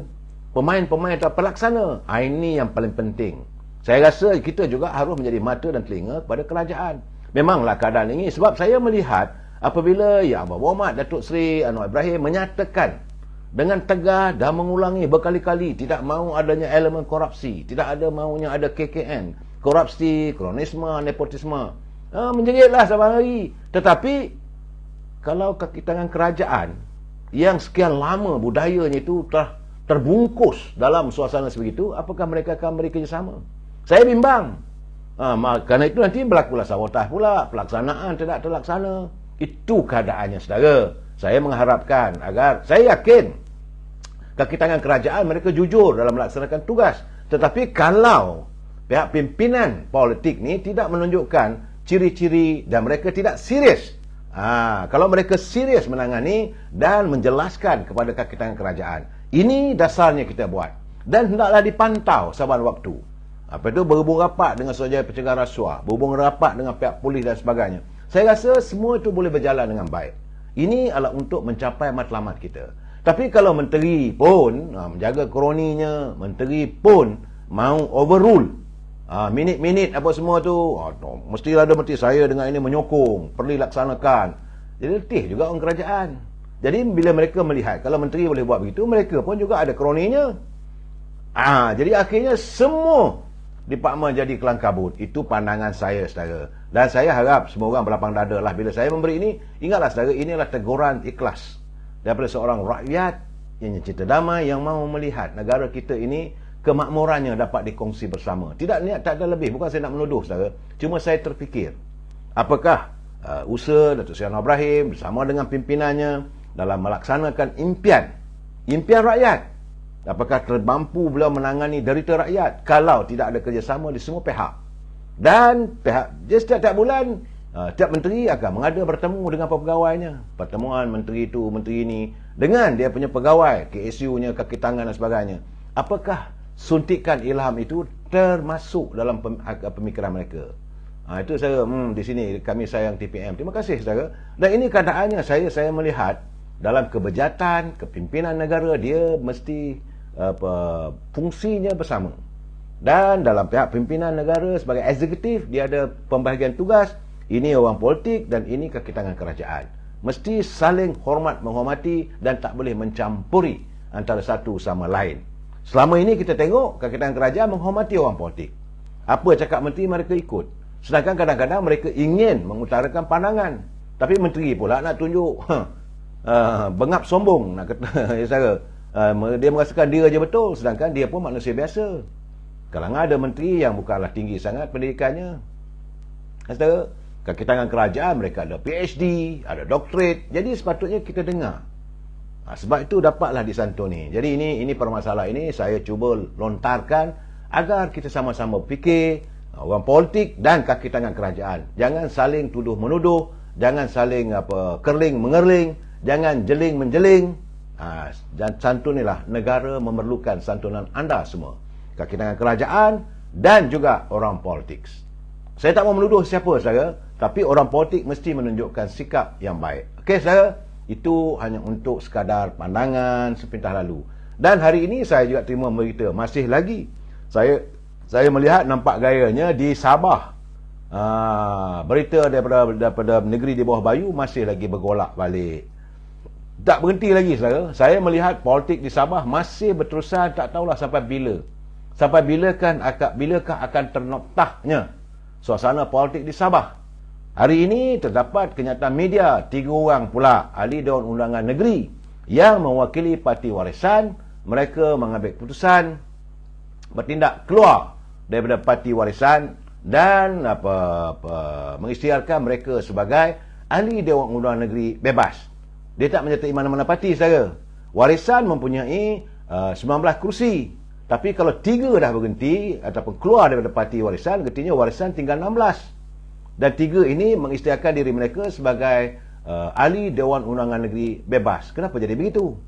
pemain-pemain atau pelaksana? Ini yang paling penting. Saya rasa kita juga harus menjadi mata dan telinga kepada kerajaan. Memanglah keadaan ini, sebab saya melihat apabila Yang Berhormat Datuk Seri Anwar Ibrahim menyatakan dengan tegas dan mengulangi berkali-kali tidak mahu adanya elemen korupsi, tidak ada mahunya ada KKN, korupsi, kronisme, nepotisme. Menjengitlah saban hari. Tetapi kalau kaki tangan kerajaan yang sekian lama budayanya itu telah terbungkus dalam suasana sebegitu, apakah mereka akan beri kerjasama? Saya bimbang. Kerana itu nanti berlakulah sabotah pula, pelaksanaan tidak terlaksana. Itu keadaannya, saudara. Saya mengharapkan agar, saya yakin kaki tangan kerajaan mereka jujur dalam melaksanakan tugas. Tetapi kalau pihak pimpinan politik ni tidak menunjukkan ciri-ciri dan mereka tidak serius, kalau mereka serius menangani dan menjelaskan kepada kaki tangan kerajaan, ini dasarnya kita buat. Dan hendaklah dipantau saban waktu. Apa itu, berhubung rapat dengan Suruhanjaya Pencegahan Rasuah, berhubung rapat dengan pihak polis dan sebagainya. Saya rasa semua itu boleh berjalan dengan baik. Ini adalah untuk mencapai matlamat kita. Tapi kalau menteri pun menjaga kroninya, menteri pun mau overrule, minit-minit apa semua tu, mestilah ada menteri saya dengan ini menyokong, perlu dilaksanakan. Jadi letih juga orang kerajaan. Jadi bila mereka melihat kalau menteri boleh buat begitu, mereka pun juga ada kroninya. Jadi akhirnya semua departmen jadi kelang kabut. Itu pandangan saya, saudara. Dan saya harap semua orang berlapang dada lah bila saya memberi ini. Ingatlah, saudara, inilah teguran ikhlas daripada seorang rakyat yang cinta damai, yang mahu melihat negara kita ini kemakmurannya dapat dikongsi bersama. Tidak niat, tak ada lebih. Bukan saya nak menuduh, saudara. Cuma saya terfikir, apakah usaha Datuk Seri Anwar Ibrahim bersama dengan pimpinannya dalam melaksanakan impian rakyat, apakah termampu beliau menangani derita rakyat kalau tidak ada kerjasama di semua pihak. Dan pihak dia setiap bulan, tiap menteri akan bertemu dengan pegawainya, pertemuan menteri itu, menteri ini dengan dia punya pegawai, KSU-nya, kaki tangan dan sebagainya. Apakah suntikan ilham itu termasuk dalam pemikiran mereka? Itu saya di sini kami sayang TPM. Terima kasih, saudara. Dan ini keadaannya, saya melihat dalam kebejatan kepimpinan negara, dia mesti fungsinya bersama. Dan dalam pihak pimpinan negara sebagai eksekutif, dia ada pembahagian tugas. Ini orang politik dan ini kaki tangan kerajaan. Mesti saling hormat menghormati dan tak boleh mencampuri antara satu sama lain. Selama ini kita tengok kaki tangan kerajaan menghormati orang politik. Apa cakap menteri mereka ikut. Sedangkan kadang-kadang mereka ingin mengutarakan pandangan, tapi menteri pula nak tunjuk bengap sombong, nak kata dia merasakan dia je betul, sedangkan dia pun manusia biasa. Kalangan ada menteri yang bukanlah tinggi sangat pendidikannya, saudara. Kaki tangan kerajaan mereka ada PhD, ada doktorat. Jadi sepatutnya kita dengar. Sebab itu dapatlah disantuni. Jadi ini permasalahan ini saya cuba lontarkan agar kita sama-sama fikir, orang politik dan kaki tangan kerajaan. Jangan saling tuduh menuduh, jangan saling kerling mengerling, jangan jeling menjeling. Dan santunilah, negara memerlukan santunan anda semua, kaki tangan kerajaan dan juga orang politik. Saya tak mau menuduh siapa, saudara, tapi orang politik mesti menunjukkan sikap yang baik. Okey, saudara, itu hanya untuk sekadar pandangan sepintas lalu. Dan hari ini saya juga terima berita, masih lagi saya melihat nampak gayanya di Sabah, berita daripada negeri di bawah bayu masih lagi bergolak balik. Tak berhenti lagi, saudara. Saya melihat politik di Sabah masih berterusan, tak tahulah sampai bila. Sampai bilakah akan ternoktahnya suasana politik di Sabah. Hari ini terdapat kenyataan media, 3 orang pula ahli Dewan Undangan Negeri yang mewakili Parti Warisan, mereka mengambil keputusan bertindak keluar daripada Parti Warisan dan mengisytiharkan mereka sebagai ahli Dewan Undangan Negeri bebas. Dia tak menyertai mana-mana parti, saudara. Warisan mempunyai 19 kursi. Tapi kalau 3 dah berhenti ataupun keluar daripada Parti Warisan, artinya Warisan tinggal 16. Dan 3 ini mengisytiharkan diri mereka sebagai ahli Dewan Undangan Negeri bebas. Kenapa jadi begitu?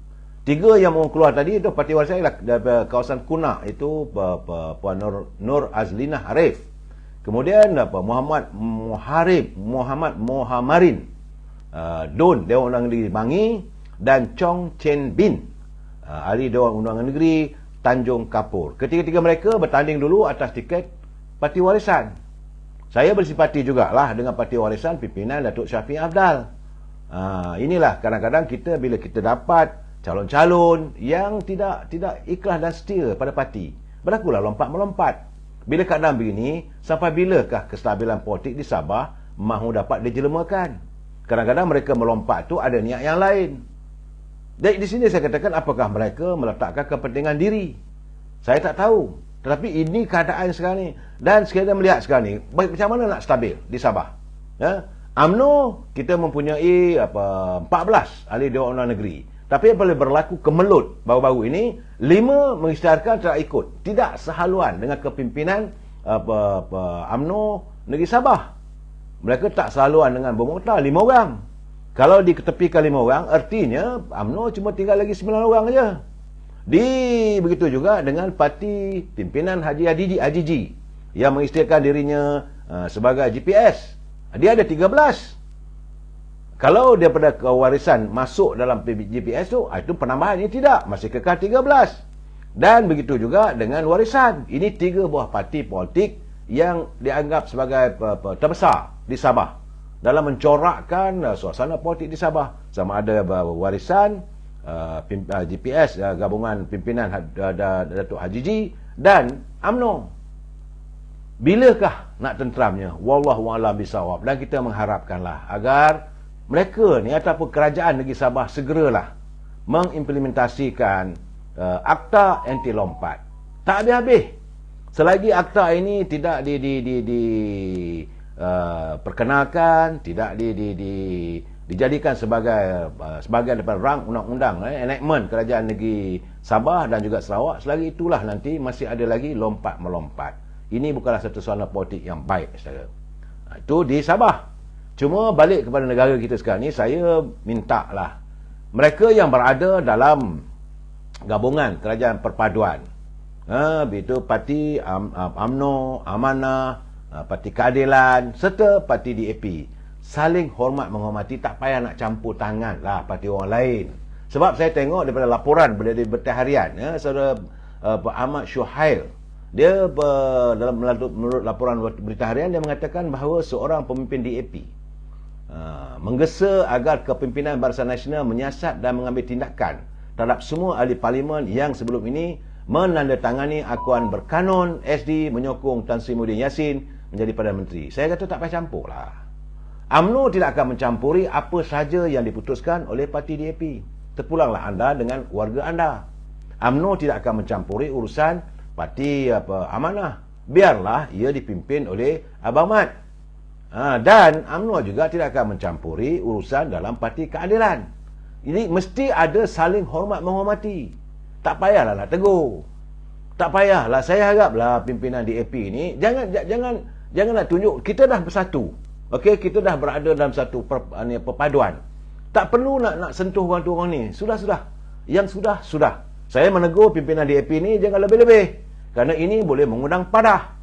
3 yang mau keluar tadi itu Parti Warisan ialah dari kawasan Kunak, itu Puan Nur Azlinah Arif. Kemudian Muhammad Mohamarin, Don Dewan Undangan Negeri Bangi, dan Chong Chen Bin, ahli Dewan Undangan Negeri Tanjung Kapur. Ketiga-tiga mereka bertanding dulu atas tiket Parti Warisan. Saya bersimpati jugalah dengan Parti Warisan pimpinan Datuk Syafiq Afdal. Inilah kadang-kadang bila kita dapat calon-calon yang tidak ikhlas dan setia pada parti, berlakulah lompat-melompat. Bila keadaan begini, sampai bilakah kestabilan politik di Sabah mahu dapat dijelmakan? Kadang-kadang mereka melompat tu ada niat yang lain. Jadi di sini saya katakan, apakah mereka meletakkan kepentingan diri? Saya tak tahu. Tetapi ini keadaan sekarang ni. Dan sekiranya melihat sekarang ni, macam mana nak stabil di Sabah? Ya? UMNO, kita mempunyai 14 ahli Dewan Undangan Negeri. Tapi apabila berlaku kemelut baru-baru ini, 5 mengisytiharkan tidak ikut. Tidak sehaluan dengan kepimpinan UMNO Negeri Sabah. Mereka tak sehaluan dengan bermukta 5 orang. Kalau diketepikan 5 orang, artinya UMNO cuma tinggal lagi 9 orang saja. Begitu juga dengan parti pimpinan Haji Ajiji yang mengisytiharkan dirinya sebagai GPS. Dia ada 13. Kalau daripada kewarisan masuk dalam GPS itu penambahan. Ini tidak, masih kekal 13. Dan begitu juga dengan warisan. Ini 3 buah parti politik yang dianggap sebagai terbesar di Sabah dalam mencorakkan suasana politik di Sabah. Sama ada warisan, GPS, gabungan pimpinan Datuk Haji dan UMNO. Bilakah nak tenteramnya? Wallahu a'lam bisawab. Dan kita mengharapkanlah agar mereka ni ataupun kerajaan negeri Sabah segeralah mengimplementasikan akta anti lompat. Tak habis-habis. Selagi akta ini tidak perkenalkan, tidak dijadikan sebagai sebahagian daripada rang undang-undang, enactment kerajaan negeri Sabah dan juga Sarawak, selagi itulah nanti masih ada lagi lompat-melompat. Ini bukanlah satu soalan politik yang baik, saudara. Itu di Sabah. Cuma balik kepada negara kita sekarang ni, saya minta lah mereka yang berada dalam gabungan kerajaan perpaduan, itu parti UMNO, Amanah, parti Keadilan serta parti DAP, saling hormat menghormati. Tak payah nak campur tangan lah parti orang lain. Sebab saya tengok daripada laporan berita harian, saudara Ahmad Syuhail, dia menurut laporan berita harian, dia mengatakan bahawa seorang pemimpin DAP menggesa agar kepimpinan Barisan Nasional menyiasat dan mengambil tindakan terhadap semua ahli parlimen yang sebelum ini menandatangani akuan berkanun SD menyokong Tan Sri Muhyiddin Yassin menjadi Perdana Menteri. Saya kata tak payah campur lah. UMNO tidak akan mencampuri apa sahaja yang diputuskan oleh parti DAP. Terpulanglah anda dengan warga anda. UMNO tidak akan mencampuri urusan parti Amanah. Biarlah ia dipimpin oleh Abang Mat. Dan UMNO juga tidak akan mencampuri urusan dalam parti Keadilan. Ini mesti ada saling hormat menghormati. Tak payahlah nak tegur. Tak payahlah. Saya haraplah pimpinan DAP ini jangan nak tunjuk kita dah bersatu. Okey, kita dah berada dalam satu perpaduan. Tak perlu nak sentuh orang-orang ni. Sudah. Yang sudah. Saya menegur pimpinan DAP ni jangan lebih-lebih. Kerana ini boleh mengundang padah.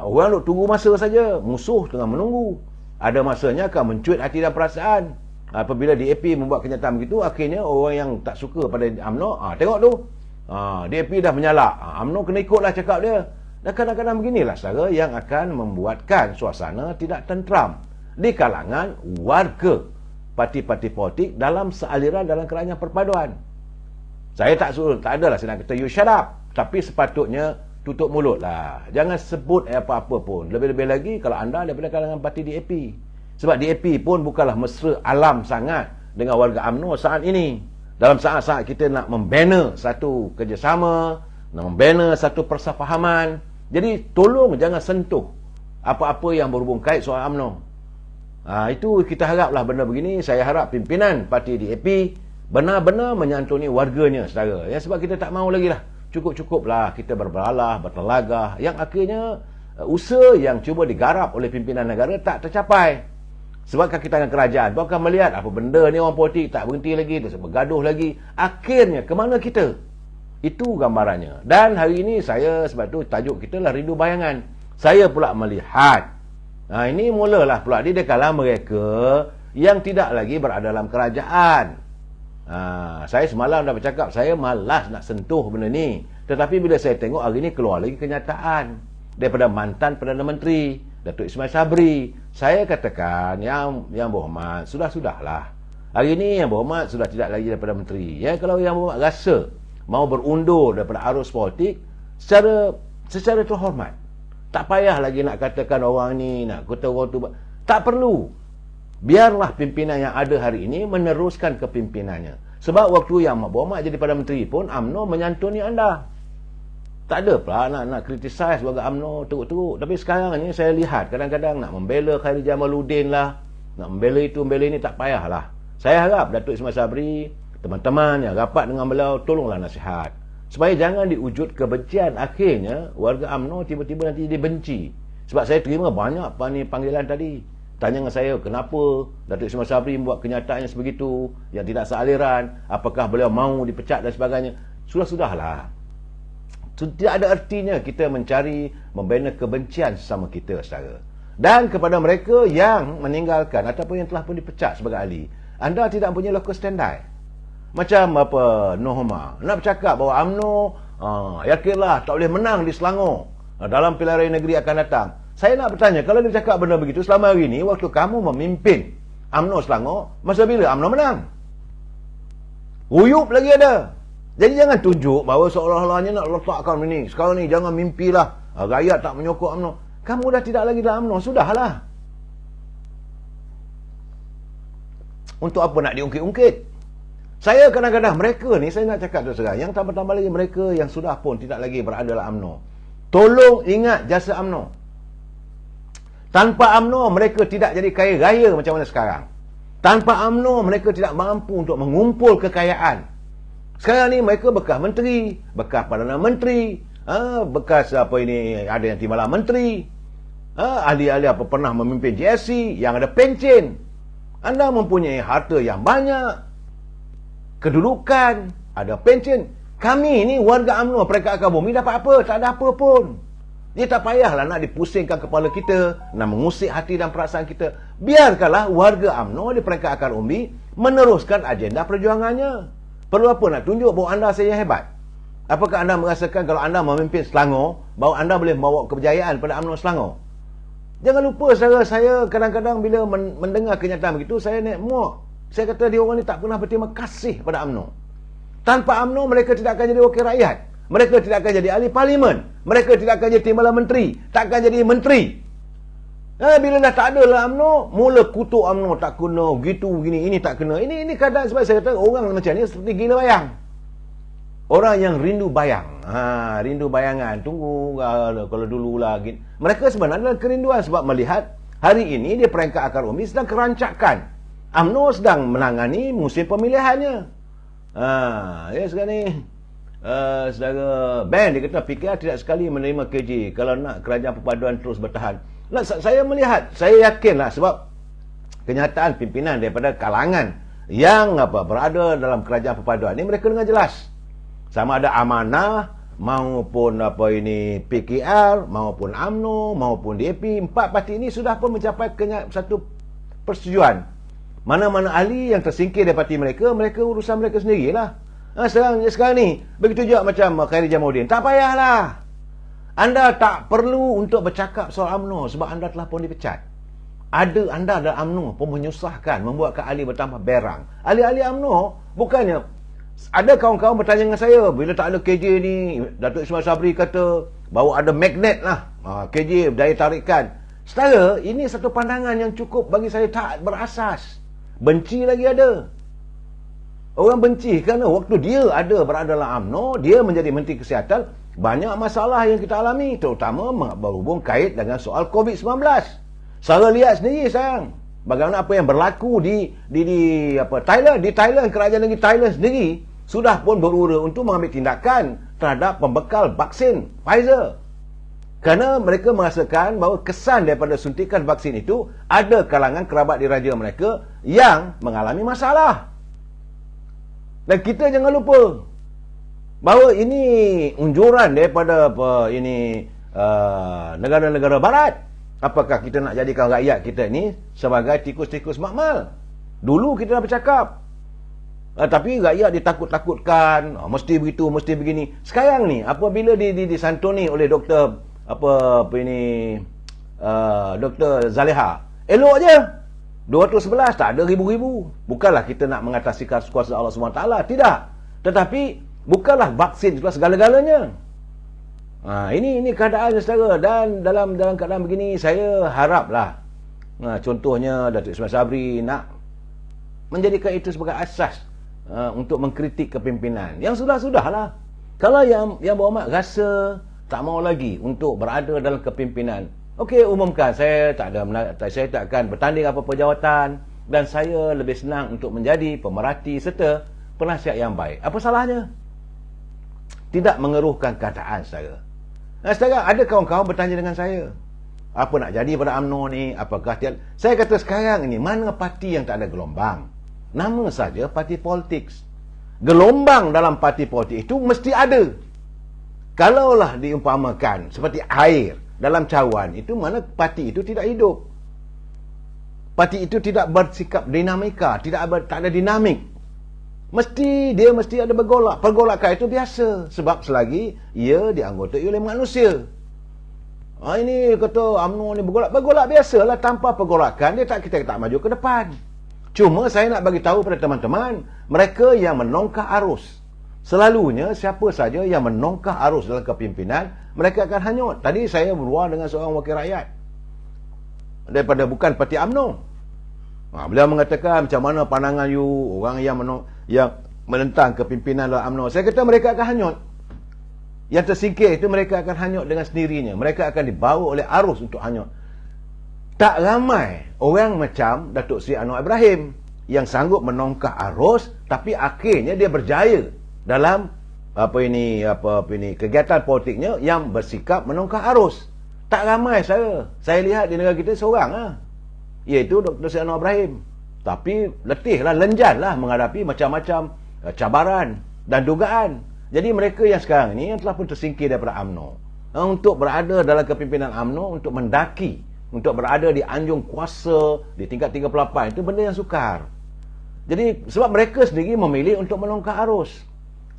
Orang nak tunggu masa saja. Musuh tengah menunggu. Ada masanya akan mencuit hati dan perasaan. Apabila DAP membuat kenyataan begitu, akhirnya orang yang tak suka pada UMNO, tengok tu, DAP dah menyalak, UMNO kena ikutlah cakap dia. Dan kadang-kadang beginilah saudara yang akan membuatkan suasana tidak tenteram di kalangan warga parti-parti politik dalam sealiran dalam kerajaan perpaduan. Saya tak adalah saya nak kata you shut up, tapi sepatutnya tutup mulut lah. Jangan sebut apa-apa pun. Lebih-lebih lagi kalau anda daripada kalangan parti DAP. Sebab DAP pun bukanlah mesra alam sangat dengan warga UMNO saat ini. Dalam saat-saat kita nak membina satu kerjasama, nak membina satu persefahaman. Jadi tolong jangan sentuh apa-apa yang berhubung kait soal UMNO. Itu kita haraplah benda begini. Saya harap pimpinan parti DAP benar-benar menyantuni warganya, saudara. Ya, sebab kita tak mahu lagi lah. Cukup-cukuplah kita berberalah, bertelagah. Yang akhirnya usaha yang cuba digarap oleh pimpinan negara tak tercapai. Sebab kaki tangan kerajaan tu akan melihat apa benda ni orang politik tak berhenti lagi, terus bergaduh lagi. Akhirnya ke mana kita? Itu gambarannya. Dan hari ini saya, sebab tu tajuk kita lah Rindu Bayangan. Saya pula melihat, ini mulalah pula di kalangan mereka yang tidak lagi berada dalam kerajaan. Saya semalam dah bercakap, saya malas nak sentuh benda ni. Tetapi bila saya tengok hari ni keluar lagi kenyataan daripada mantan Perdana Menteri Datuk Ismail Sabri, saya katakan yang berhormat, sudahlah. Hari ini yang berhormat sudah tidak lagi daripada menteri. Ya, kalau yang berhormat rasa mau berundur daripada arus politik secara terhormat, tak payah lagi nak katakan orang ni, nak kata orang tu. Tak perlu. Biarlah pimpinan yang ada hari ini meneruskan kepimpinannya. Sebab waktu yang Mak Berhormat jadi Perdana Menteri pun, UMNO menyantuni anda. Tak ada pula nak criticize warga UMNO teruk-teruk. Tapi sekarang ni saya lihat kadang-kadang nak membela Khairi Jamaluddin lah, nak membela itu, membela ini, tak payahlah. Saya harap Datuk Ismail Sabri, teman-teman yang rapat dengan beliau, tolonglah nasihat. Supaya jangan diwujud kebencian. Akhirnya warga UMNO tiba-tiba nanti dibenci. Sebab saya terima banyak panggilan tadi. Tanya dengan saya, kenapa Datuk Ismail Sabri membuat kenyataan yang sebegitu, yang tidak sealiran, apakah beliau mahu dipecat dan sebagainya. Sudah-sudahlah. Tidak ada artinya kita mencari membina kebencian sesama kita, saudara. Dan kepada mereka yang meninggalkan ataupun yang telah pun dipecat sebagai ahli, anda tidak punya local standby. Macam Noh Omar nak bercakap bahawa UMNO yakinlah tak boleh menang di Selangor dalam pilihan raya negeri akan datang. Saya nak bertanya, kalau dia bercakap benda begitu selama hari ini, waktu kamu memimpin UMNO Selangor, masa bila UMNO menang? Uyup lagi ada. Jadi jangan tunjuk bahawa seolah-olahnya nak letakkan ini. Sekarang ni jangan mimpilah rakyat tak menyokong UMNO. Kamu dah tidak lagi dalam UMNO, sudahlah. Untuk apa nak diungkit-ungkit? Saya kadang-kadang mereka ni, saya nak cakap terus terang, yang tambah-tambah lagi mereka yang sudah pun tidak lagi berada dalam UMNO. Tolong ingat jasa UMNO. Tanpa UMNO mereka tidak jadi kaya raya macam mana sekarang. Tanpa UMNO mereka tidak mampu untuk mengumpul kekayaan. Sekarang ni mereka bekas menteri, bekas Perdana Menteri, bekas ada yang timbalan menteri, ahli-ahli pernah memimpin GSC, yang ada pencen. Anda mempunyai harta yang banyak, kedudukan, ada pencen. Kami ni warga UMNO Perikatan Akar Bumi dapat apa? Tak ada apa pun. Dia tak payahlah nak dipusingkan kepala kita, nak mengusik hati dan perasaan kita. Biarkanlah warga UMNO di Perikatan Akar Bumi meneruskan agenda perjuangannya. Perlu apa nak tunjuk bahawa anda saya yang hebat? Apakah anda merasakan kalau anda memimpin Selangor, bahawa anda boleh membawa kejayaan pada UMNO Selangor? Jangan lupa, saudara, saya kadang-kadang bila mendengar kenyataan begitu, saya naik muak. Saya kata dia orang ni tak pernah berterima kasih pada UMNO. Tanpa UMNO, mereka tidak akan jadi wakil rakyat. Mereka tidak akan jadi ahli parlimen. Mereka tidak akan jadi timbalan menteri. Tak akan jadi menteri. Bila dah tak ada lah UMNO, mula kutuk UMNO tak kena, gitu, begini, ini tak kena. Ini keadaan sebab saya kata orang macam ni seperti gila bayang. Orang yang rindu bayang. Rindu bayangan. Tunggu kalau dulu lah. Mereka sebenarnya adalah kerinduan sebab melihat hari ini di Perangkat Akar Bumi sedang kerancakan. UMNO sedang menangani musim pemilihannya. Ya sekarang ni saudara Ben dia kata PKR tidak sekali menerima KJ kalau nak kerajaan perpaduan terus bertahan. Saya melihat, saya yakinlah sebab kenyataan pimpinan daripada kalangan yang berada dalam kerajaan perpaduan ini, mereka dengan jelas sama ada amanah maupun PKR maupun UMNO maupun DAP, empat parti ini sudah pun mencapai satu persetujuan. Mana-mana ahli yang tersingkir dari parti mereka, mereka urusan mereka sendirilah. Sekarang ni begitu juga macam Khairi Jamaluddin, tak payahlah. Anda tak perlu untuk bercakap soal UMNO sebab anda telah pun dipecat. Anda dalam UMNO pun menyusahkan, membuatkan ahli bertambah berang. Ahli-ahli UMNO bukannya ada kawan-kawan bertanya dengan saya, bila tak ada KJ ni, Datuk Ismail Sabri kata bahawa ada magnet lah, KJ daya tarikan. Setara, ini satu pandangan yang cukup bagi saya tak berasas. Benci lagi ada. Orang benci kerana waktu dia ada berada dalam UMNO, dia menjadi Menteri Kesihatan, banyak masalah yang kita alami, terutama berhubung kait dengan soal COVID-19. Saya lihat sendiri sayang, bagaimana apa yang berlaku di Thailand. Di Thailand, kerajaan negeri Thailand sendiri sudah pun berura untuk mengambil tindakan terhadap pembekal vaksin Pfizer. Kerana mereka merasakan bahawa kesan daripada suntikan vaksin itu, ada kalangan kerabat diraja mereka yang mengalami masalah. Dan kita jangan lupa bahawa ini unjuran daripada negara-negara barat. Apakah kita nak jadikan rakyat kita ni sebagai tikus-tikus makmal? Dulu kita dah bercakap. Tapi rakyat ditakut-takutkan, mesti begitu, mesti begini. Sekarang ni apabila disantuni oleh Dr. Dr. Zaliha, elok je. 211 tak ada ribu-ribu. Bukanlah kita nak mengatasi kuasa Allah SWT, tidak. Tetapi bukanlah vaksin segala-galanya. Ini keadaan saudara, dan dalam keadaan begini saya haraplah contohnya Datuk Ismail Sabri nak menjadikan itu sebagai asas untuk mengkritik kepimpinan. Yang sudah-sudahlah. Kalau yang berhormat rasa tak mau lagi untuk berada dalam kepimpinan, okey, umumkan saya tak akan bertanding apa-apa jawatan dan saya lebih senang untuk menjadi pemerhati serta penasihat yang baik. Apa salahnya? Tidak mengeruhkan keadaan saya. Nah, sekarang ada kawan-kawan bertanya dengan saya, apa nak jadi pada UMNO ni? Apakah saya kata sekarang ini mana parti yang tak ada gelombang? Nama saja parti politik. Gelombang dalam parti politik itu mesti ada. Kalaulah diumpamakan seperti air dalam cawan, itu mana parti itu tidak hidup. Parti itu tidak bersikap dinamika, tak ada dinamik. Dia mesti ada bergolak. Pergolakan itu biasa sebab selagi ia dianggotai oleh manusia. Ini kata UMNO ni bergolak biasalah. Tanpa pergolakan kita tak maju ke depan. Cuma saya nak bagi tahu pada teman-teman, mereka yang menongkah arus, selalunya siapa saja yang menongkah arus dalam kepimpinan, mereka akan hanyut. Tadi saya beruang dengan seorang wakil rakyat daripada bukan parti UMNO. Beliau mengatakan macam mana pandangan you orang yang menentang kepimpinan dalam UMNO. Saya kata mereka akan hanyut. Yang tersingkir itu mereka akan hanyut dengan sendirinya. Mereka akan dibawa oleh arus untuk hanyut. Tak ramai orang macam Datuk Seri Anwar Ibrahim yang sanggup menongkah arus, tapi akhirnya dia berjaya dalam kegiatan politiknya yang bersikap menongkah arus. Tak ramai saya lihat di negara kita seorang iaitu Dr. Seri Anwar Ibrahim. Tapi letihlah, lenjanlah menghadapi macam-macam cabaran dan dugaan. Jadi mereka yang sekarang ni yang telah pun tersingkir daripada UMNO, untuk berada dalam kepimpinan UMNO, untuk mendaki, untuk berada di anjung kuasa di tingkat 38, itu benda yang sukar. Jadi sebab mereka sendiri memilih untuk menongkah arus.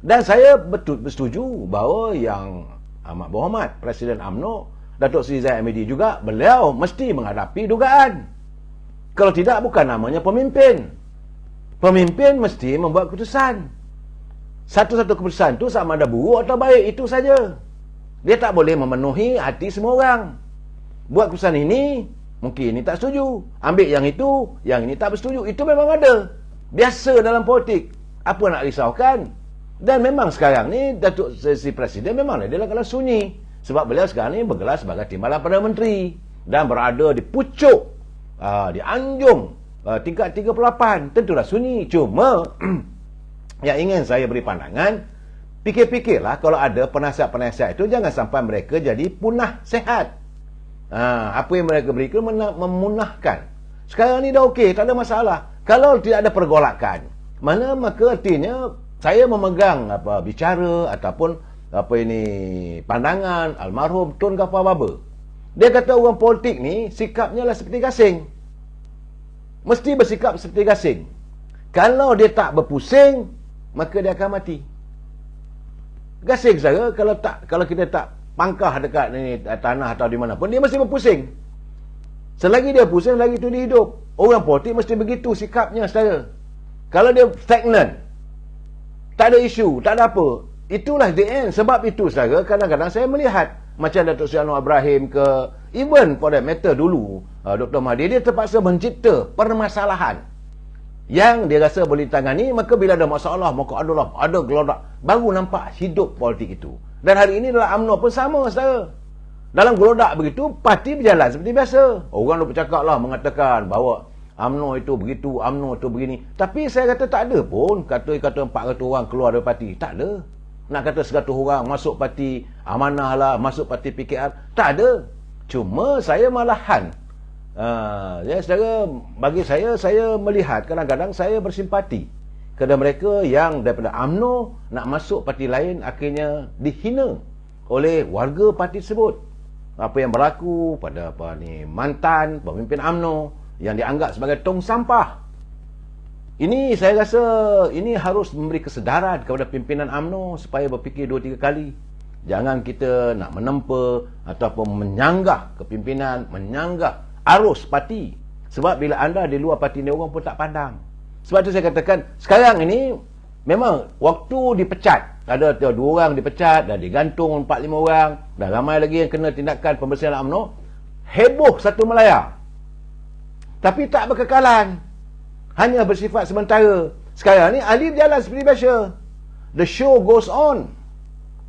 Dan saya bersetuju bahawa yang amat berhormat Presiden UMNO Datuk Seri Zahid Hamidi juga, beliau mesti menghadapi dugaan. Kalau tidak, bukan namanya pemimpin. Pemimpin mesti membuat keputusan. Satu-satu keputusan itu sama ada buruk atau baik, itu saja. Dia tak boleh memenuhi hati semua orang. Buat keputusan ini, mungkin ini tak setuju. Ambil yang ini tak bersetuju. Itu memang ada. Biasa dalam politik. Apa nak risaukan? Dan memang sekarang ni Datuk Seri Presiden memanglah dia dalam sunyi. Sebab beliau sekarang ni bergelar sebagai timbalan Perdana Menteri. Dan berada di pucuk, di anjung tingkat 38. Tentulah sunyi. Cuma yang ingin saya beri pandangan, fikir-fikirlah kalau ada penasihat-penasihat itu, jangan sampai mereka jadi punah sehat. Apa yang mereka beri itu memunahkan. Sekarang ni dah okey, tak ada masalah. Kalau tidak ada pergolakan, maka artinya saya memegang bicara ataupun pandangan almarhum Tun Gafar Baba. Dia kata orang politik ni sikapnya lah seperti gasing. Mesti bersikap seperti gasing. Kalau dia tak berpusing, maka dia akan mati. Gasing saya kalau kita tak pangkah dekat tanah atau di mana pun, dia mesti berpusing. Selagi dia pusing, lagi itu dia hidup. Orang politik mesti begitu sikapnya, saudara. Kalau dia stagnan, tak ada isu, tak ada apa, itulah the end. Sebab itu, saudara, kadang-kadang saya melihat macam Datuk Seri Anwar Ibrahim even for that matter dulu, Dr. Mahathir, dia terpaksa mencipta permasalahan yang dia rasa boleh tangani. Maka bila ada masalah, maka ada gelodak, baru nampak hidup politik itu. Dan hari ini dalam UMNO pun sama, saudara. Dalam gelodak begitu, parti berjalan seperti biasa. Orang dah bercakap lah, mengatakan bahawa UMNO itu begitu, UMNO itu begini. Tapi saya kata tak ada pun kata 400 orang keluar dari parti. Tak ada. Nak kata 100 orang masuk parti Amanah lah, masuk parti PKR, tak ada. Cuma saya malahan, saudara, bagi saya melihat kadang-kadang saya bersimpati kepada mereka yang daripada UMNO nak masuk parti lain, akhirnya dihina oleh warga parti tersebut. Apa yang berlaku pada mantan pemimpin UMNO yang dianggap sebagai tong sampah. Ini saya rasa ini harus memberi kesedaran kepada pimpinan UMNO supaya berfikir 2-3 kali. Jangan kita nak menempa ataupun menyanggah kepimpinan, menyanggah arus parti. Sebab bila anda di luar parti ni, orang pun tak pandang. Sebab tu saya katakan, sekarang ini memang waktu dipecat, ada 2 orang dipecat, dah digantung 4-5 orang, dan ramai lagi yang kena tindakan pembersihan UMNO. Heboh satu Melaya. Tapi tak berkekalan. Hanya bersifat sementara. Sekarang ni Ali berjalan seperti biasa. The show goes on.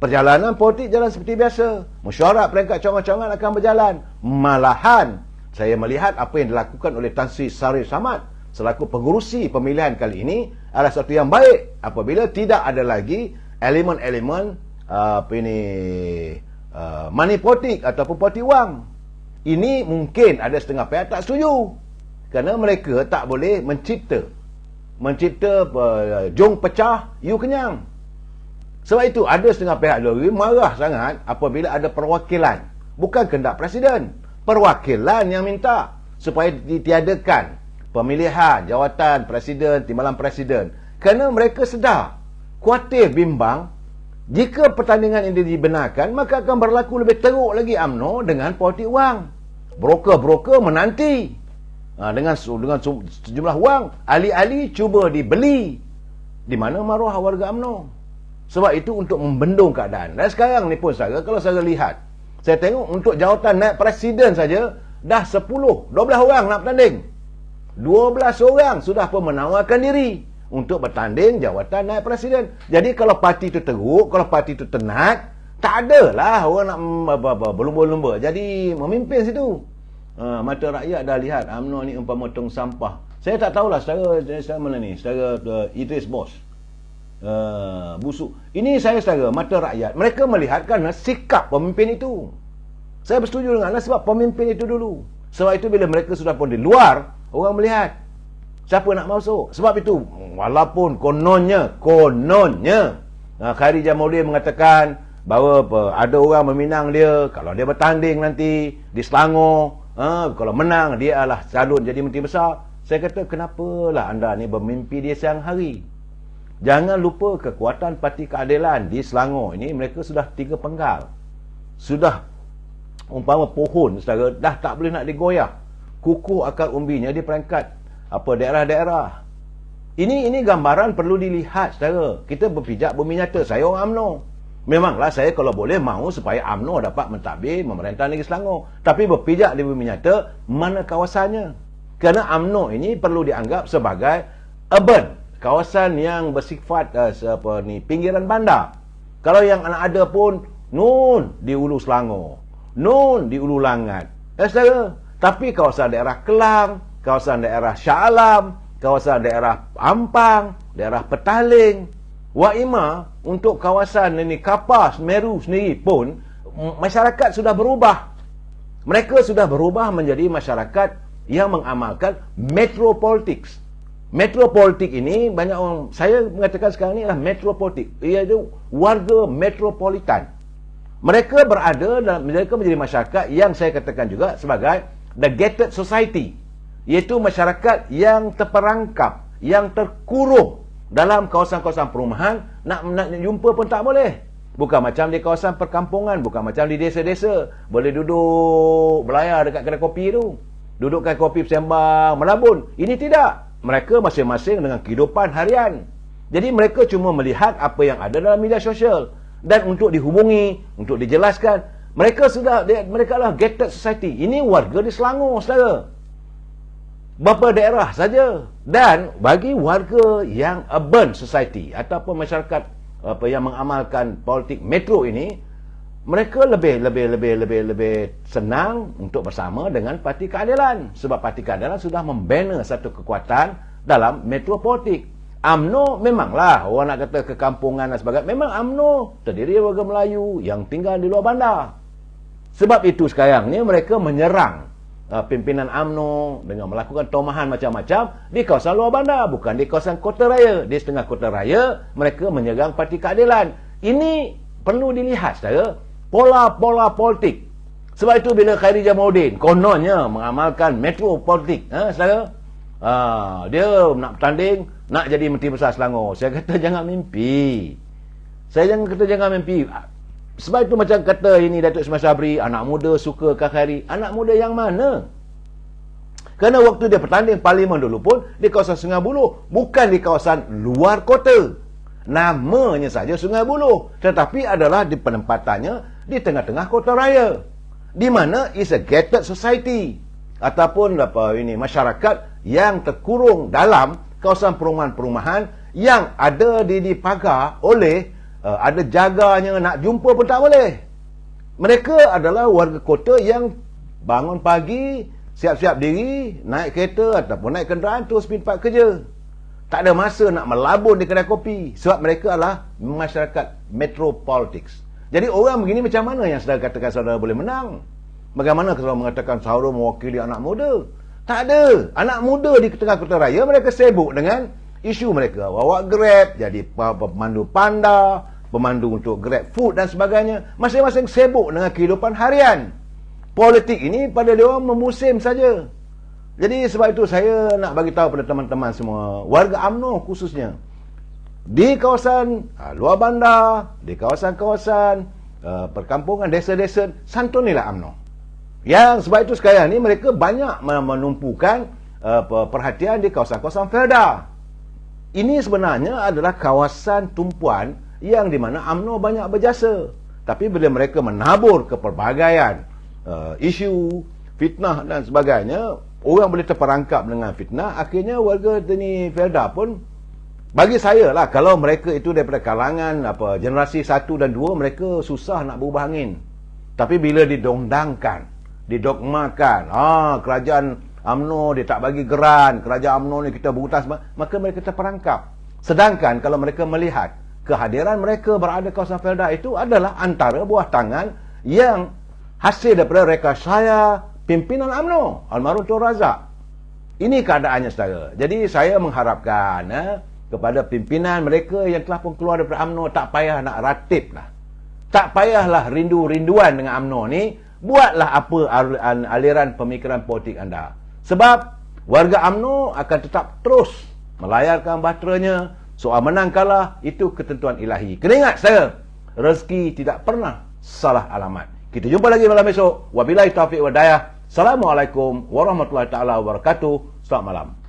Perjalanan politik jalan seperti biasa. Mesyuarat peringkat cawangan-cawangan akan berjalan. Malahan, saya melihat apa yang dilakukan oleh Tan Sri Sarif Samad selaku pengurusi pemilihan kali ini adalah satu yang baik apabila tidak ada lagi elemen-elemen money politik ataupun politik wang. Ini mungkin ada setengah pihak tak setuju kerana mereka tak boleh mencipta jong pecah you kenyang. Sebab itu ada setengah pihak lagi marah sangat apabila ada perwakilan, bukan kehendak presiden, perwakilan yang minta supaya ditiadakan pemilihan jawatan presiden, timbalan presiden, kerana mereka sedar, khuatir bimbang jika pertandingan ini dibenarkan maka akan berlaku lebih teruk lagi UMNO dengan politik wang. Broker-broker menanti dengan sejumlah wang, ahli-ahli cuba dibeli. Di mana maruah warga UMNO? Sebab itu untuk membendung keadaan. Dan sekarang ni pun kalau saya lihat, saya tengok untuk jawatan naib presiden saja dah 10, 12 orang nak bertanding. 12 orang sudah pun menawarkan diri untuk bertanding jawatan naib presiden. Jadi kalau parti itu teruk, kalau parti itu tenat, tak adalah orang nak berlumba-lumba jadi memimpin situ. Mata rakyat dah lihat UMNO ni umpama tong sampah. Saya tak tahulah secara mana ni, secara Idris Bos. Busuk. Ini saya secara mata rakyat. Mereka melihat kerana sikap pemimpin itu. Saya bersetuju dengan sebab pemimpin itu dulu. Sebab itu bila mereka sudah pun di luar, orang melihat siapa nak masuk. Sebab itu walaupun kononnya Khairi Jamaluddin mengatakan bahawa ada orang meminang dia kalau dia bertanding nanti di Selangor, kalau menang dia adalah calon jadi menteri besar. Saya kata kenapalah anda ni bermimpi dia siang hari. Jangan lupa kekuatan Parti Keadilan di Selangor ini, mereka sudah 3 penggal. Sudah umpama pohon saudara dah tak boleh nak digoyah. Kukuh akar umbinya di peringkat daerah-daerah. Ini gambaran perlu dilihat saudara. Kita berpijak bumi nyata. Saya orang UMNO. Memanglah saya kalau boleh mahu supaya UMNO dapat mentadbir memerintah negeri Selangor. Tapi berpijak di bumi nyata, mana kawasannya? Kerana UMNO ini perlu dianggap sebagai urban, kawasan yang bersifat pinggiran bandar. Kalau yang anak ada pun nun di Ulu Selangor, nun di Ulu Langat. Saudara, tapi kawasan daerah Kelang, kawasan daerah Shah Alam, kawasan daerah Ampang, daerah Petaling, Waimah, untuk kawasan ini Kapas, Meru sendiri pun masyarakat sudah berubah. Mereka sudah berubah menjadi masyarakat yang mengamalkan metropolitics. Metropolitik ini banyak orang, saya mengatakan sekarang ni adalah metropolitik, iaitu warga metropolitan. Mereka mereka menjadi masyarakat yang saya katakan juga sebagai the gated society, iaitu masyarakat yang terperangkap, yang terkurung dalam kawasan-kawasan perumahan. Nak jumpa pun tak boleh. Bukan macam di kawasan perkampungan, bukan macam di desa-desa boleh duduk belayar dekat kedai kopi tu, duduk kedai kopi bersembang melabun. Ini tidak. Mereka masing-masing dengan kehidupan harian. Jadi mereka cuma melihat apa yang ada dalam media sosial. Dan untuk dihubungi, untuk dijelaskan, mereka adalah gated society. Ini warga di Selangor, saudara. Beberapa daerah saja. Dan bagi warga yang urban society ataupun masyarakat yang mengamalkan politik metro ini, mereka lebih senang untuk bersama dengan Parti Keadilan. Sebab Parti Keadilan sudah membina satu kekuatan dalam metropolitik. UMNO memanglah orang nak kata kekampungan dan sebagainya. Memang UMNO terdiri warga Melayu yang tinggal di luar bandar. Sebab itu sekarang ni mereka menyerang pimpinan UMNO dengan melakukan tomahan macam-macam di kawasan luar bandar, bukan di kawasan kota raya. Di setengah kota raya mereka menyerang Parti Keadilan. Ini perlu dilihat saudara. Pola-pola politik. Sebab itu bila Khairi Jamaluddin kononnya mengamalkan metropolitik, saudara, dia nak bertanding, nak jadi menteri besar Selangor. Saya kata jangan mimpi. Jangan mimpi. Sebab itu macam kata ini Datuk Ismail Sabri, anak muda suka Khairi. Anak muda yang mana? Kerana waktu dia bertanding parlimen dulu pun di kawasan Sungai Buloh, bukan di kawasan luar kota. Namanya saja Sungai Buloh, tetapi adalah di penempatannya di tengah-tengah kota raya, di mana is a gated society ataupun masyarakat yang terkurung dalam kawasan perumahan-perumahan yang ada dipagar oleh ada jaganya, nak jumpa pun tak boleh. Mereka adalah warga kota yang bangun pagi, siap-siap diri, naik kereta ataupun naik kenderaan terus pergi tempat kerja. Tak ada masa nak melabur di kedai kopi sebab mereka adalah masyarakat metropolitics. Jadi orang begini macam mana yang saudara katakan saudara boleh menang? Bagaimana kalau mengatakan saudara mewakili anak muda? Tak ada. Anak muda di tengah kota raya, mereka sibuk dengan isu mereka. Bawa Grab, jadi pemandu panda, pemandu untuk Grab food dan sebagainya. Masing-masing sibuk dengan kehidupan harian. Politik ini pada dia orang memusim saja. Jadi sebab itu saya nak bagi tahu pada teman-teman semua, warga UMNO khususnya, di kawasan luar bandar, di kawasan-kawasan perkampungan, desa-desa, santunilah UMNO. Yang sebab itu sekarang ni mereka banyak menumpukan perhatian di kawasan-kawasan Felda. Ini sebenarnya adalah kawasan tumpuan yang di mana UMNO banyak berjasa. Tapi bila mereka menabur ke pelbagaian isu, fitnah dan sebagainya, orang boleh terperangkap dengan fitnah. Akhirnya warga ni Felda pun, bagi saya lah, kalau mereka itu daripada kalangan generasi 1 dan 2, mereka susah nak berubah angin. Tapi bila didongdangkan, didogmakan, kerajaan UMNO dia tak bagi geran, kerajaan UMNO ni kita berhutang, maka mereka terperangkap. Sedangkan kalau mereka melihat kehadiran mereka berada di kawasan Felda itu adalah antara buah tangan yang hasil daripada rekayasa pimpinan UMNO, almarhum Tun Razak. Ini keadaannya saudara. Jadi saya mengharapkan kepada pimpinan mereka yang telah pun keluar daripada UMNO, tak payah nak ratib lah. Tak payahlah rindu-rinduan dengan UMNO ni. Buatlah apa aliran pemikiran politik anda. Sebab warga UMNO akan tetap terus melayarkan bahteranya. Soal menang kalah itu ketentuan ilahi. Kena ingat saya, rezeki tidak pernah salah alamat. Kita jumpa lagi malam esok. Wabillahi taufiq wal hidayah. Assalamualaikum warahmatullahi taala wabarakatuh. Selamat malam.